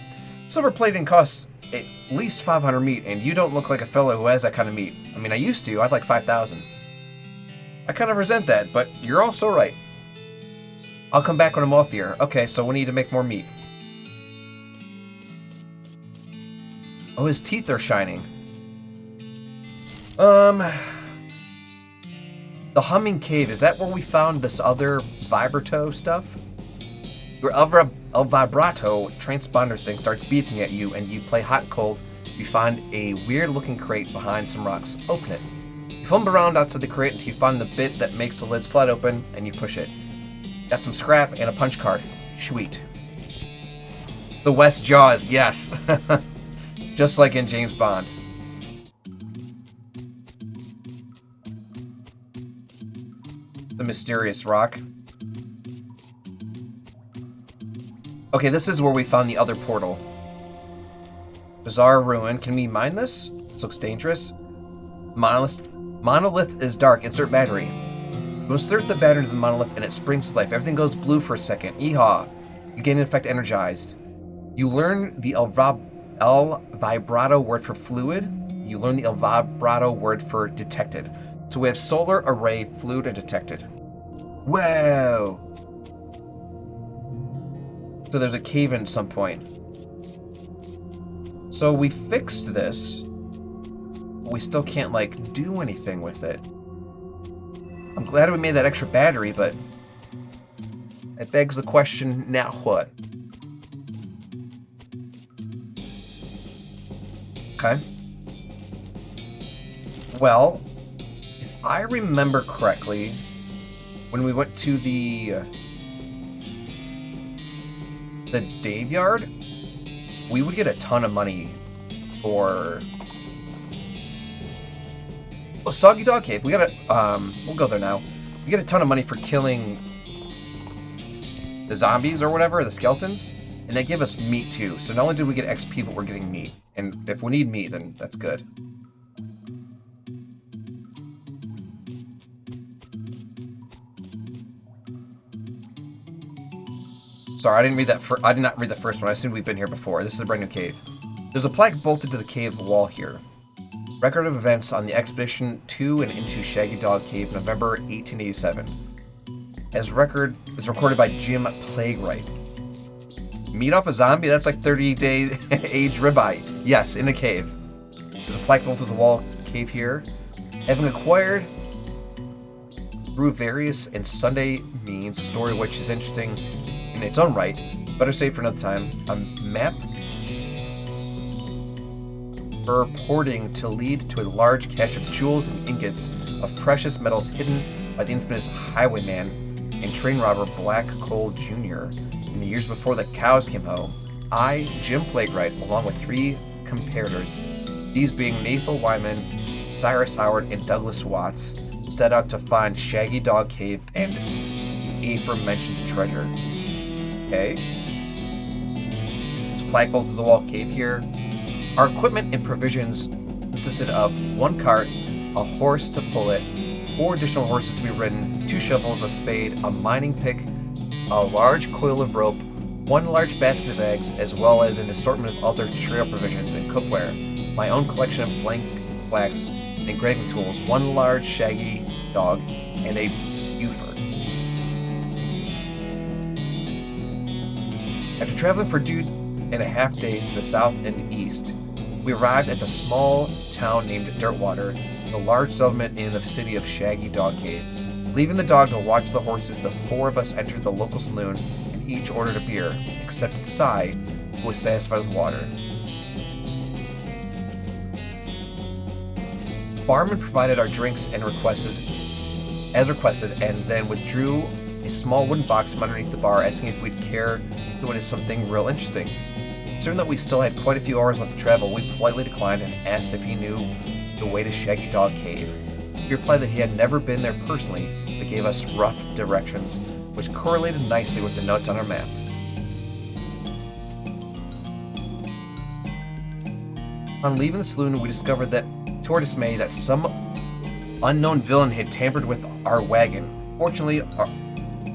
silver plating costs at least 500 meat, and you don't look like a fellow who has that kind of meat. I mean, I used to. I'd like 5,000. I kind of resent that, but you're also right. I'll come back when I'm wealthier. Okay, so we need to make more meat. Oh, his teeth are shining. The humming cave, is that where we found this other vibrato stuff? Your El Vibrato transponder thing starts beeping at you, and you play hot and cold. You find a weird-looking crate behind some rocks. Open it. You fumble around outside the crate until you find the bit that makes the lid slide open, and you push it. Got some scrap and a punch card. Sweet. The West Jaws, yes. Just like in James Bond. The mysterious rock. Okay, this is where we found the other portal. Bizarre ruin. Can we mine this? This looks dangerous. Monolith is dark. Insert battery. You insert the battery into the monolith and it springs to life. Everything goes blue for a second. Yeehaw. You gain in effect energized. You learn the El Vibrato word for fluid. You learn the El Vibrato word for detected. So we have solar, array, fluid, and detected. Whoa! So there's a cave in at some point. So we fixed this. But we still can't, like, do anything with it. I'm glad we made that extra battery, but it begs the question, now what? Okay. Well, if I remember correctly, when we went to the Dave Yard, we would get a ton of money for... Oh, Soggy Dog Cave. We got a, we'll go there now. We get a ton of money for killing the zombies or whatever, the skeletons, and they give us meat too. So not only did we get XP, but we're getting meat. And if we need meat, then that's good. Sorry, I did not read the first one. I assumed we've been here before. This is a brand new cave. There's a plaque bolted to the cave wall here. Record of events on the expedition to and into Shaggy Dog Cave, November 1887. As record is recorded by Jim Plaguewright. Meat off a zombie? That's like 30-day age ribeye. Yes, in a cave. There's a plaque bolted to the wall cave here. Having acquired through various and Sunday means, a story which is interesting in its own right, better saved for another time. A map purporting to lead to a large cache of jewels and ingots of precious metals hidden by the infamous highwayman and train robber Black Cole Jr. in the years before the cows came home. I, Jim Plaguewright, along with 3 comparators, these being Nathal Wyman, Cyrus Howard, and Douglas Watts, set out to find Shaggy Dog Cave and the aforementioned treasure. Okay. There's a plaque bolted to the wall cave here. Our equipment and provisions consisted of 1 cart, a horse to pull it, 4 additional horses to be ridden, 2 shovels, a spade, a mining pick, a large coil of rope, 1 large basket of eggs, as well as an assortment of other trail provisions and cookware, my own collection of blank plaques and engraving tools, 1 large shaggy dog, and a Buford. After traveling for 2.5 days to the south and east, we arrived at the small town named Dirtwater, the large settlement in the city of Shaggy Dog Cave. Leaving the dog to watch the horses, the 4 of us entered the local saloon and each ordered a beer, except Cy, who was satisfied with water. barman provided our drinks and as requested, and then withdrew a small wooden box from underneath the bar, asking if we'd care to witness something real interesting. Considering that we still had quite a few hours left to travel, we politely declined and asked if he knew the way to Shaggy Dog Cave. He replied that he had never been there personally, but gave us rough directions, which correlated nicely with the notes on our map. On leaving the saloon, we discovered that, to our dismay, that some unknown villain had tampered with our wagon. Fortunately, our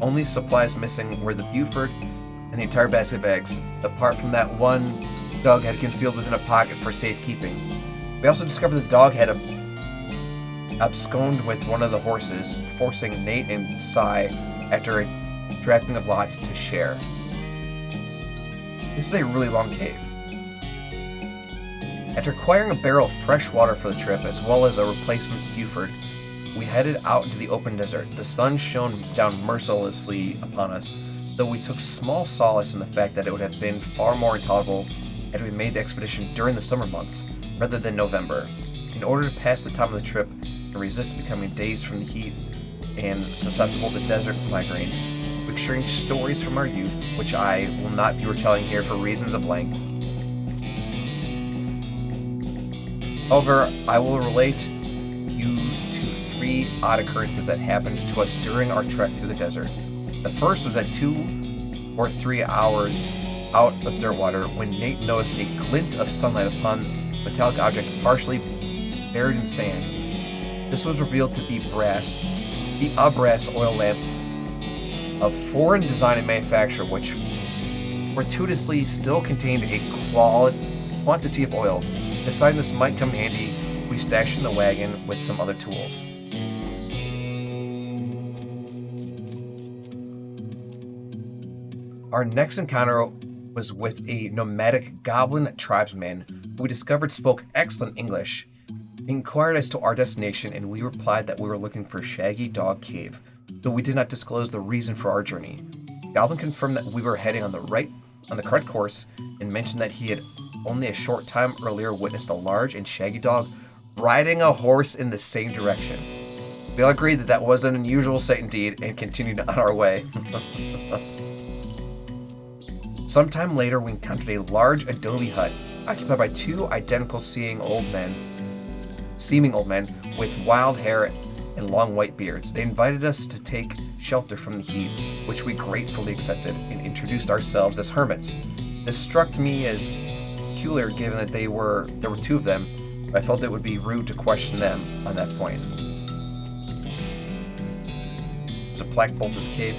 only supplies missing were the Buford and the entire basket of eggs, apart from that one Doug had concealed within a pocket for safekeeping. We also discovered the dog had absconded with one of the horses, forcing Nate and Cy, after a drafting of lots, to share. This is a really long cave. After acquiring a barrel of fresh water for the trip, as well as a replacement Buford, we headed out into the open desert. The sun shone down mercilessly upon us, though we took small solace in the fact that it would have been far more intolerable had we made the expedition during the summer months, rather than November. In order to pass the time of the trip and resist becoming dazed from the heat and susceptible to desert migraines, we exchanged stories from our youth, which I will not be retelling here for reasons of length. However, I will relate you to 3 odd occurrences that happened to us during our trek through the desert. The first was at 2 or 3 hours out of Dirtwater when Nate noticed a glint of sunlight upon a metallic object partially buried in sand. This was revealed to be a brass oil lamp of foreign design and manufacture, which fortuitously still contained a quantity of oil. Deciding this might come in handy, we stashed in the wagon with some other tools. Our next encounter was with a nomadic goblin tribesman who we discovered spoke excellent English. He inquired as to our destination, and we replied that we were looking for Shaggy Dog Cave, though we did not disclose the reason for our journey. Goblin confirmed that we were heading on the correct course, and mentioned that he had only a short time earlier witnessed a large and shaggy dog riding a horse in the same direction. We all agreed that that was an unusual sight indeed, and continued on our way. Sometime later, we encountered a large adobe hut occupied by 2 identical seeming old men with wild hair and long white beards. They invited us to take shelter from the heat, which we gratefully accepted, and introduced ourselves as hermits. This struck me as peculiar given that there were 2 of them, but I felt it would be rude to question them on that point. There's a plaque bolted to the cave.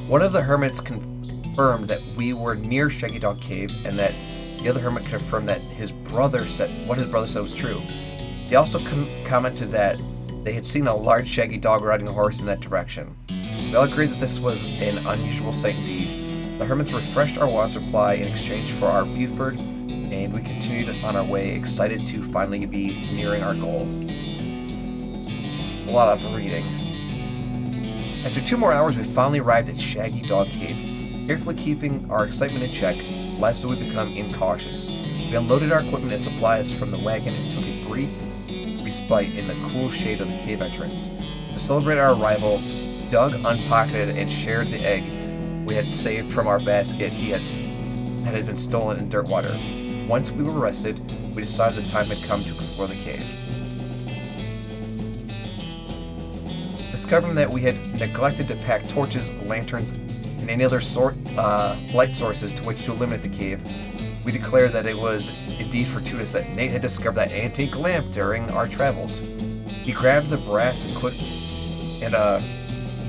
One of the hermits confirmed that we were near Shaggy Dog Cave, and that the other hermit confirmed that what his brother said was true. He also commented that they had seen a large shaggy dog riding a horse in that direction. We all agreed that this was an unusual sight indeed. The hermits refreshed our water supply in exchange for our Buford, and we continued on our way, excited to finally be nearing our goal. A lot of reading. After 2 more hours, we finally arrived at Shaggy Dog Cave, carefully keeping our excitement in check, lest we become incautious. We unloaded our equipment and supplies from the wagon and took a brief respite in the cool shade of the cave entrance. To celebrate our arrival, Doug unpocketed and shared the egg we had saved from our basket that had been stolen in Dirtwater. Once we were rested, we decided the time had come to explore the cave. Discovering that we had neglected to pack torches, lanterns, and any other light sources to which to illuminate the cave, we declared that it was indeed fortuitous that Nate had discovered that antique lamp during our travels. He grabbed the brass and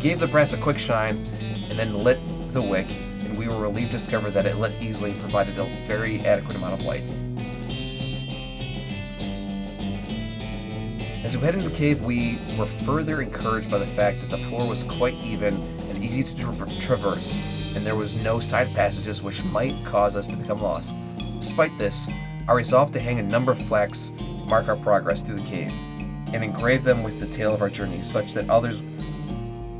gave the brass a quick shine, and then lit the wick, and we were relieved to discover that it lit easily and provided a very adequate amount of light. As we headed into the cave, we were further encouraged by the fact that the floor was quite even and easy to traverse, and there was no side passages which might cause us to become lost. Despite this, I resolved to hang a number of plaques to mark our progress through the cave, and engrave them with the tale of our journey, such that others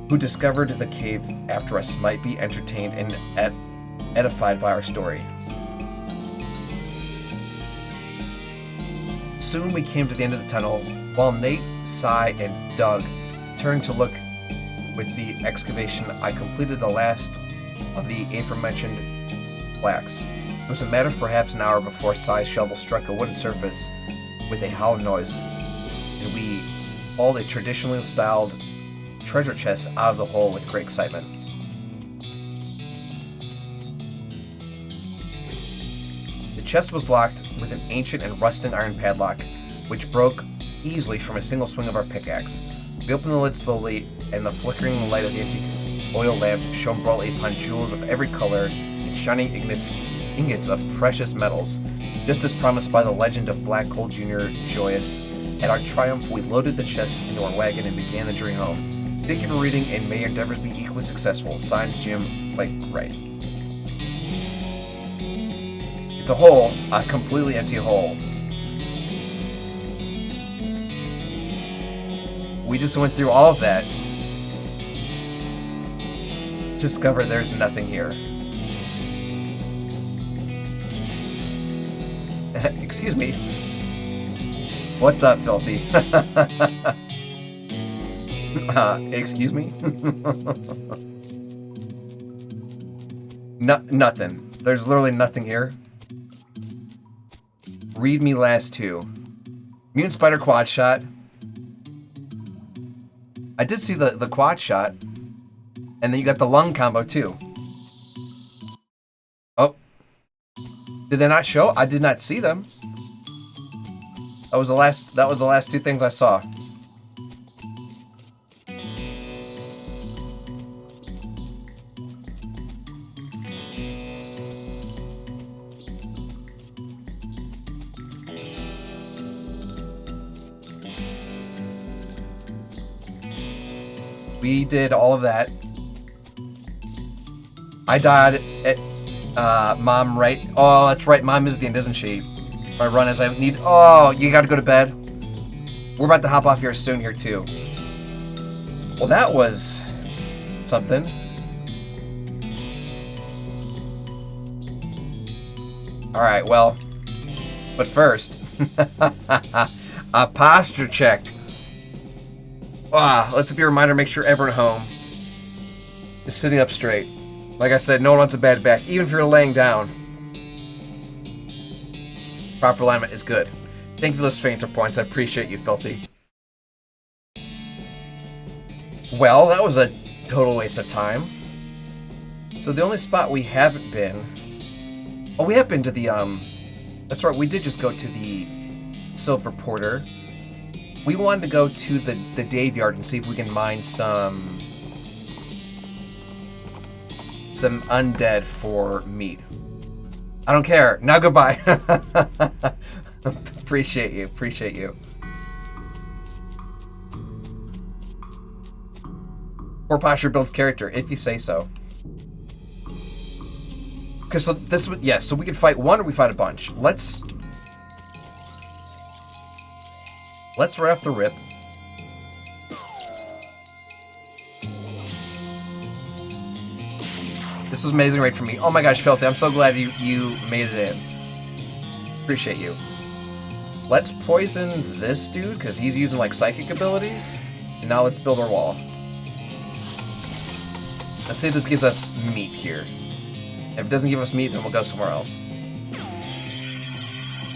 who discovered the cave after us might be entertained and edified by our story. Soon we came to the end of the tunnel. While Nate sigh, and dug, turned to look. With the excavation, I completed the last of the aforementioned blacks. It was a matter of perhaps an hour before Sai's shovel struck a wooden surface with a hollow noise, and we hauled a traditionally styled treasure chest out of the hole with great excitement. The chest was locked with an ancient and rusting iron padlock, which broke easily from a single swing of our pickaxe. We opened the lid slowly, and the flickering light of the antique oil lamp shone brightly upon jewels of every color and shining ingots of precious metals. Just as promised by the legend of Black Hole Jr. Joyous, at our triumph, we loaded the chest into our wagon and began the journey home. Thank you for reading, and may your endeavors be equally successful. Signed, Jim. Like, right. It's a hole, a completely empty hole. We just went through all of that. Discover there's nothing here. Excuse me. What's up, filthy? Excuse me? Nothing. There's literally nothing here. Read me last two. Mutant Spider quad shot. I did see the quad shot. And then you got the lung combo too. Oh. Did they not show? I did not see them. That was the last two things I saw. We did all of that. I died at Mom, right? Oh, that's right. Mom is at the end, isn't she? I run as I need. Oh, you gotta go to bed. We're about to hop off here soon here too. Well, that was something. All right, well, but first, a posture check. Let's be a reminder, make sure everyone at home is sitting up straight. Like I said, no one wants a bad back, even if you're laying down. Proper alignment is good. Thank you for those fainter points. I appreciate you, filthy. Well, that was a total waste of time. So the only spot we haven't been... Oh, we have been to the, That's right, we did just go to the Silver Porter. We wanted to go to the Dave Yard and see if we can mine some undead for meat. I don't care. Now goodbye. Appreciate you. Appreciate you. Poor posture builds character, if you say so. Because so this would, yes, so we could fight one or we fight a bunch. Let's right off the rip. This was amazing right for me. Oh my gosh, Filthy, I'm so glad you made it in. Appreciate you. Let's poison this dude, because he's using like psychic abilities. And now let's build our wall. Let's see if this gives us meat here. If it doesn't give us meat, then we'll go somewhere else.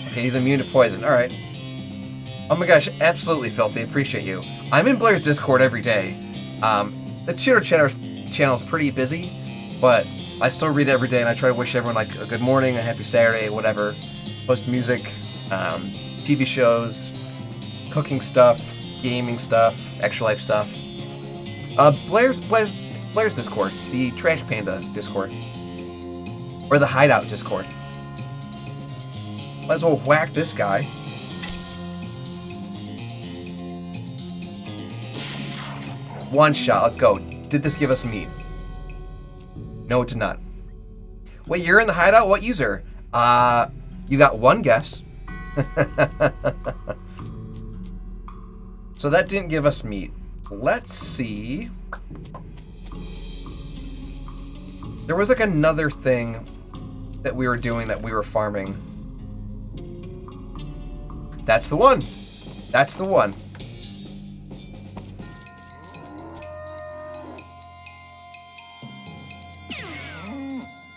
Okay, he's immune to poison. Alright. Oh my gosh, absolutely, Filthy. Appreciate you. I'm in Blair's Discord every day. The Cheater channel is pretty busy, but I still read it every day, and I try to wish everyone like a good morning, a happy Saturday, whatever. Post music, TV shows, cooking stuff, gaming stuff, extra life stuff. Blair's Discord, the Trash Panda Discord, or the Hideout Discord. Might as well whack this guy. One shot, let's go. Did this give us meat? No, it did not. Wait, you're in the hideout? What user? You got one guess. So that didn't give us meat. Let's see. There was like another thing that we were doing that we were farming. That's the one. That's the one.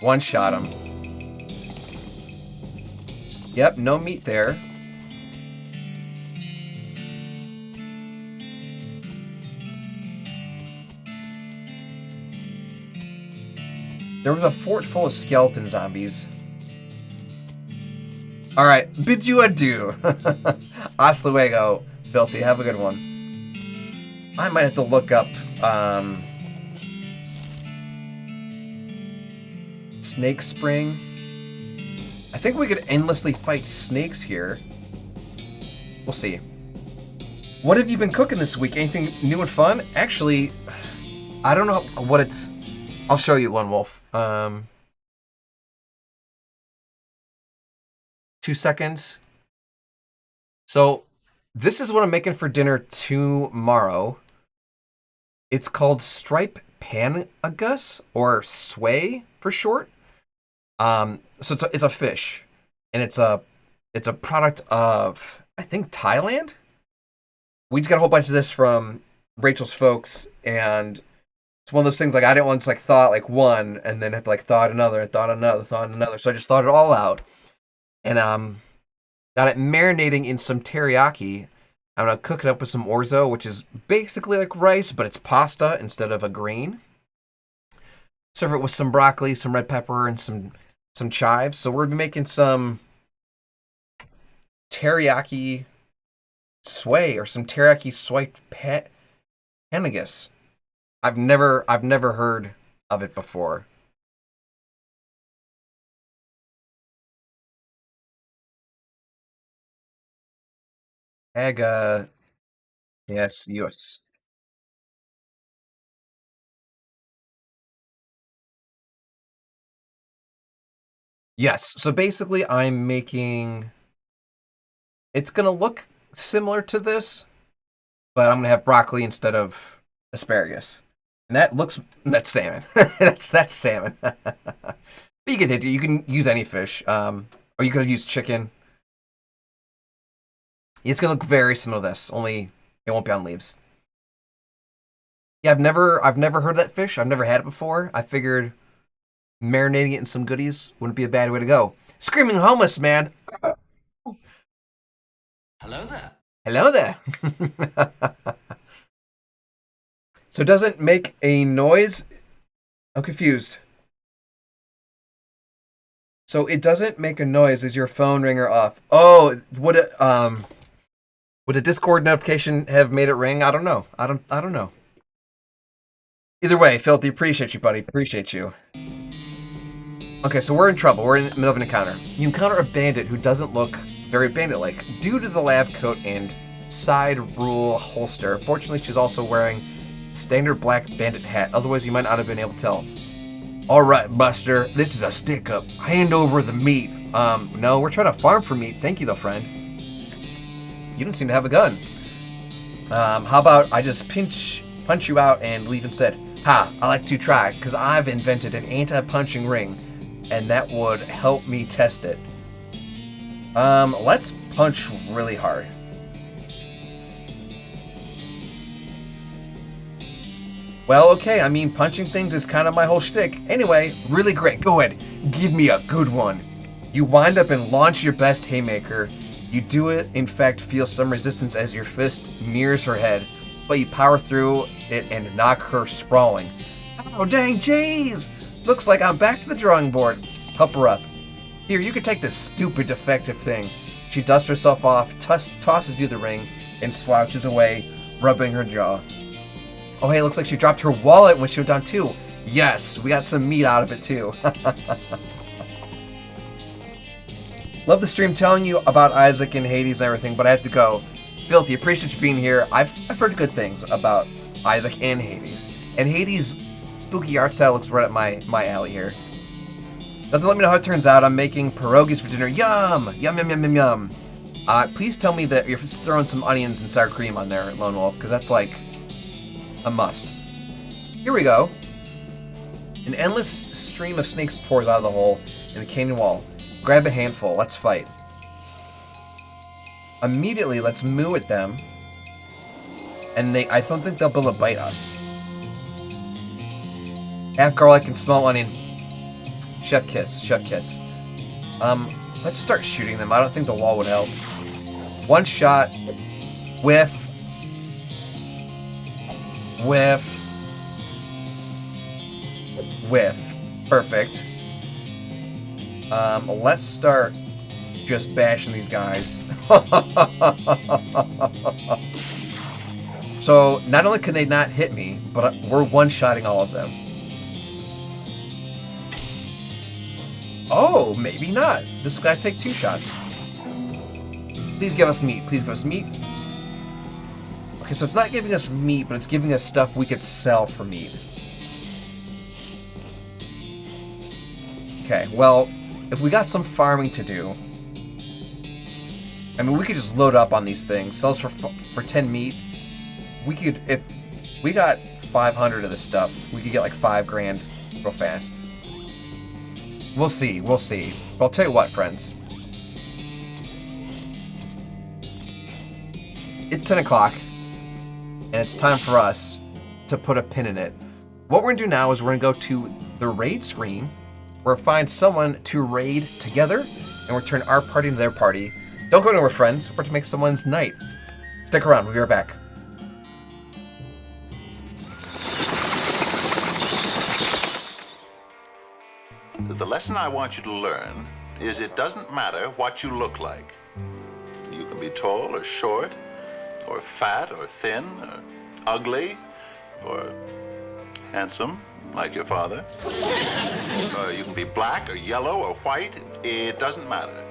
One shot him. Yep, no meat there. There was a fort full of skeleton zombies. Alright, bid you adieu. Hasta luego, Filthy. Have a good one. I might have to look up, Snake Spring. I think we could endlessly fight snakes here. We'll see. What have you been cooking this week? Anything new and fun? Actually, I don't know what it's... I'll show you, Lone Wolf. 2 seconds. So, this is what I'm making for dinner tomorrow. It's called Stripe Panagus, or sway for short. So it's a fish, and it's a product of, I think, Thailand. We just got a whole bunch of this from Rachel's folks, and it's one of those things like I didn't want to like thought like one and then have to like thought another and thought another. So I just thought it all out, and got it marinating in some teriyaki. I'm gonna cook it up with some orzo, which is basically like rice, but it's pasta instead of a grain. Serve it with some broccoli, some red pepper, and some chives. So we're gonna be making some teriyaki sway or some teriyaki swiped panagus. I've never heard of it before. Aga, yes. Yes. So basically, I'm making. It's gonna look similar to this, but I'm gonna have broccoli instead of asparagus, and that's salmon. that's salmon. But you get the idea. You can use any fish, or you could have used chicken. It's gonna look very similar to this, only it won't be on leaves. Yeah, I've never heard of that fish. I've never had it before. I figured marinating it in some goodies wouldn't be a bad way to go. Screaming homeless, man. Hello there. Hello there. So it doesn't make a noise? I'm confused. So it doesn't make a noise. Is your phone ringer off? Oh, would a Discord notification have made it ring? I don't know. I don't know. Either way, Filthy, appreciate you, buddy. Appreciate you. Okay, so we're in trouble. We're in the middle of an encounter. You encounter a bandit who doesn't look very bandit-like due to the lab coat and side rule holster. Fortunately, she's also wearing standard black bandit hat. Otherwise, you might not have been able to tell. All right, Buster, this is a stick-up. Hand over the meat. No, we're trying to farm for meat. Thank you, though, friend. You don't seem to have a gun. How about I just punch you out and leave instead? Ha, I like to try, because I've invented an anti-punching ring, and that would help me test it. Let's punch really hard. Well, okay, I mean, punching things is kind of my whole shtick. Anyway, really great. Go ahead, give me a good one. You wind up and launch your best haymaker. You do it, in fact, feel some resistance as your fist nears her head, but you power through it and knock her sprawling. Oh, dang, jeez! Looks like I'm back to the drawing board. Help her up. Here, you can take this stupid defective thing. She dusts herself off, tosses you the ring, and slouches away, rubbing her jaw. Oh, hey, looks like she dropped her wallet when she went down too. Yes, we got some meat out of it too. Love the stream telling you about Isaac and Hades and everything, but I have to go. Filthy, appreciate you being here. I've heard good things about Isaac and Hades. And Hades' spooky art style looks right up my alley here. Now to let me know how it turns out, I'm making pierogies for dinner. Yum! Yum, yum, yum, yum, yum. Please tell me that you're throwing some onions and sour cream on there, Lone Wolf, because that's like a must. Here we go. An endless stream of snakes pours out of the hole in the canyon wall. Grab a handful. Let's fight. Immediately, let's moo at them. And I don't think they'll be able to bite us. Half garlic and small onion. Chef kiss, chef kiss. Let's start shooting them. I don't think the wall would help. One shot. Whiff. Whiff. Whiff. Perfect. Let's start just bashing these guys. So, not only can they not hit me, but we're one-shotting all of them. Oh, maybe not. This guy take 2 shots. Please give us meat. Please give us meat. Okay, so it's not giving us meat, but it's giving us stuff we could sell for meat. Okay, well, if we got some farming to do, I mean, we could just load up on these things. Sells for 10 meat. We could, if we got 500 of this stuff, we could get like 5 grand real fast. We'll see, we'll see. But I'll tell you what, friends. It's 10 o'clock, and it's time for us to put a pin in it. What we're gonna do now is we're gonna go to the raid screen, where we'll find someone to raid together, and we'll turn our party into their party. Don't go anywhere, friends. We're to make someone's night. Stick around, we'll be right back. The lesson I want you to learn is it doesn't matter what you look like. You can be tall or short, or fat or thin, or ugly, or handsome, like your father. You can be black or yellow or white. It doesn't matter.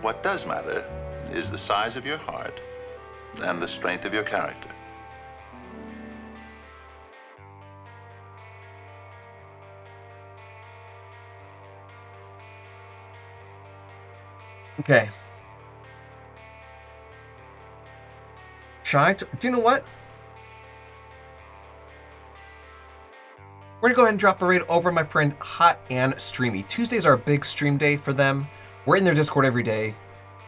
What does matter is the size of your heart and the strength of your character. Okay. Do you know what? We're gonna go ahead and drop a raid over my friend Hot and Streamy. Tuesdays are a big stream day for them. We're in their Discord every day.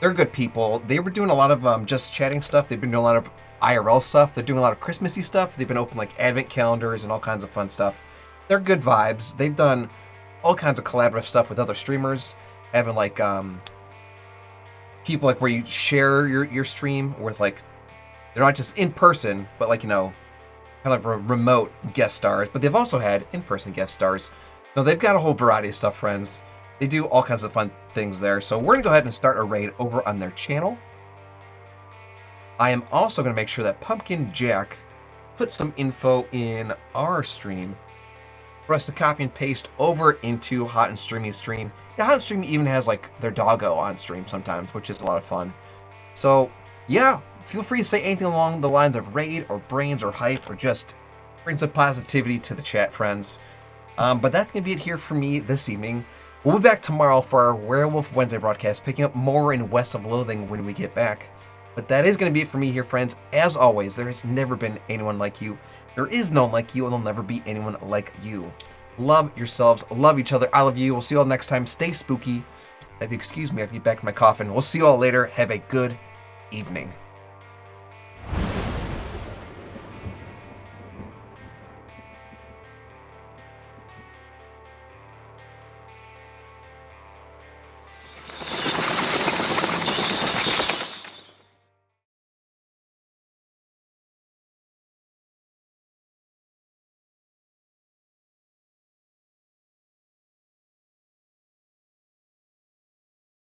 They're good people. They were doing a lot of just chatting stuff. They've been doing a lot of IRL stuff. They're doing a lot of Christmassy stuff. They've been open like advent calendars and all kinds of fun stuff. They're good vibes. They've done all kinds of collaborative stuff with other streamers, having like people like where you share your stream with like, they're not just in person, but like, you know, kind of remote guest stars, but they've also had in-person guest stars. No, they've got a whole variety of stuff, friends. They do all kinds of fun things there. So we're gonna go ahead and start a raid over on their channel. I am also gonna make sure that Pumpkin Jack put some info in our stream for us to copy and paste over into Hot and Streamy's stream. Yeah, Hot and Streamy even has like their doggo on stream sometimes, which is a lot of fun. So yeah, feel free to say anything along the lines of raid or brains or hype or just bring some positivity to the chat, friends. But that's gonna be it here for me this evening. We'll be back tomorrow for our Werewolf Wednesday broadcast, picking up more in West of Loathing when we get back. But that is going to be it for me here, friends. As always, there has never been anyone like you. There is no one like you, and there'll never be anyone like you. Love yourselves. Love each other. I love you. We'll see you all next time. Stay spooky. If you excuse me, I'll get back in my coffin. We'll see you all later. Have a good evening.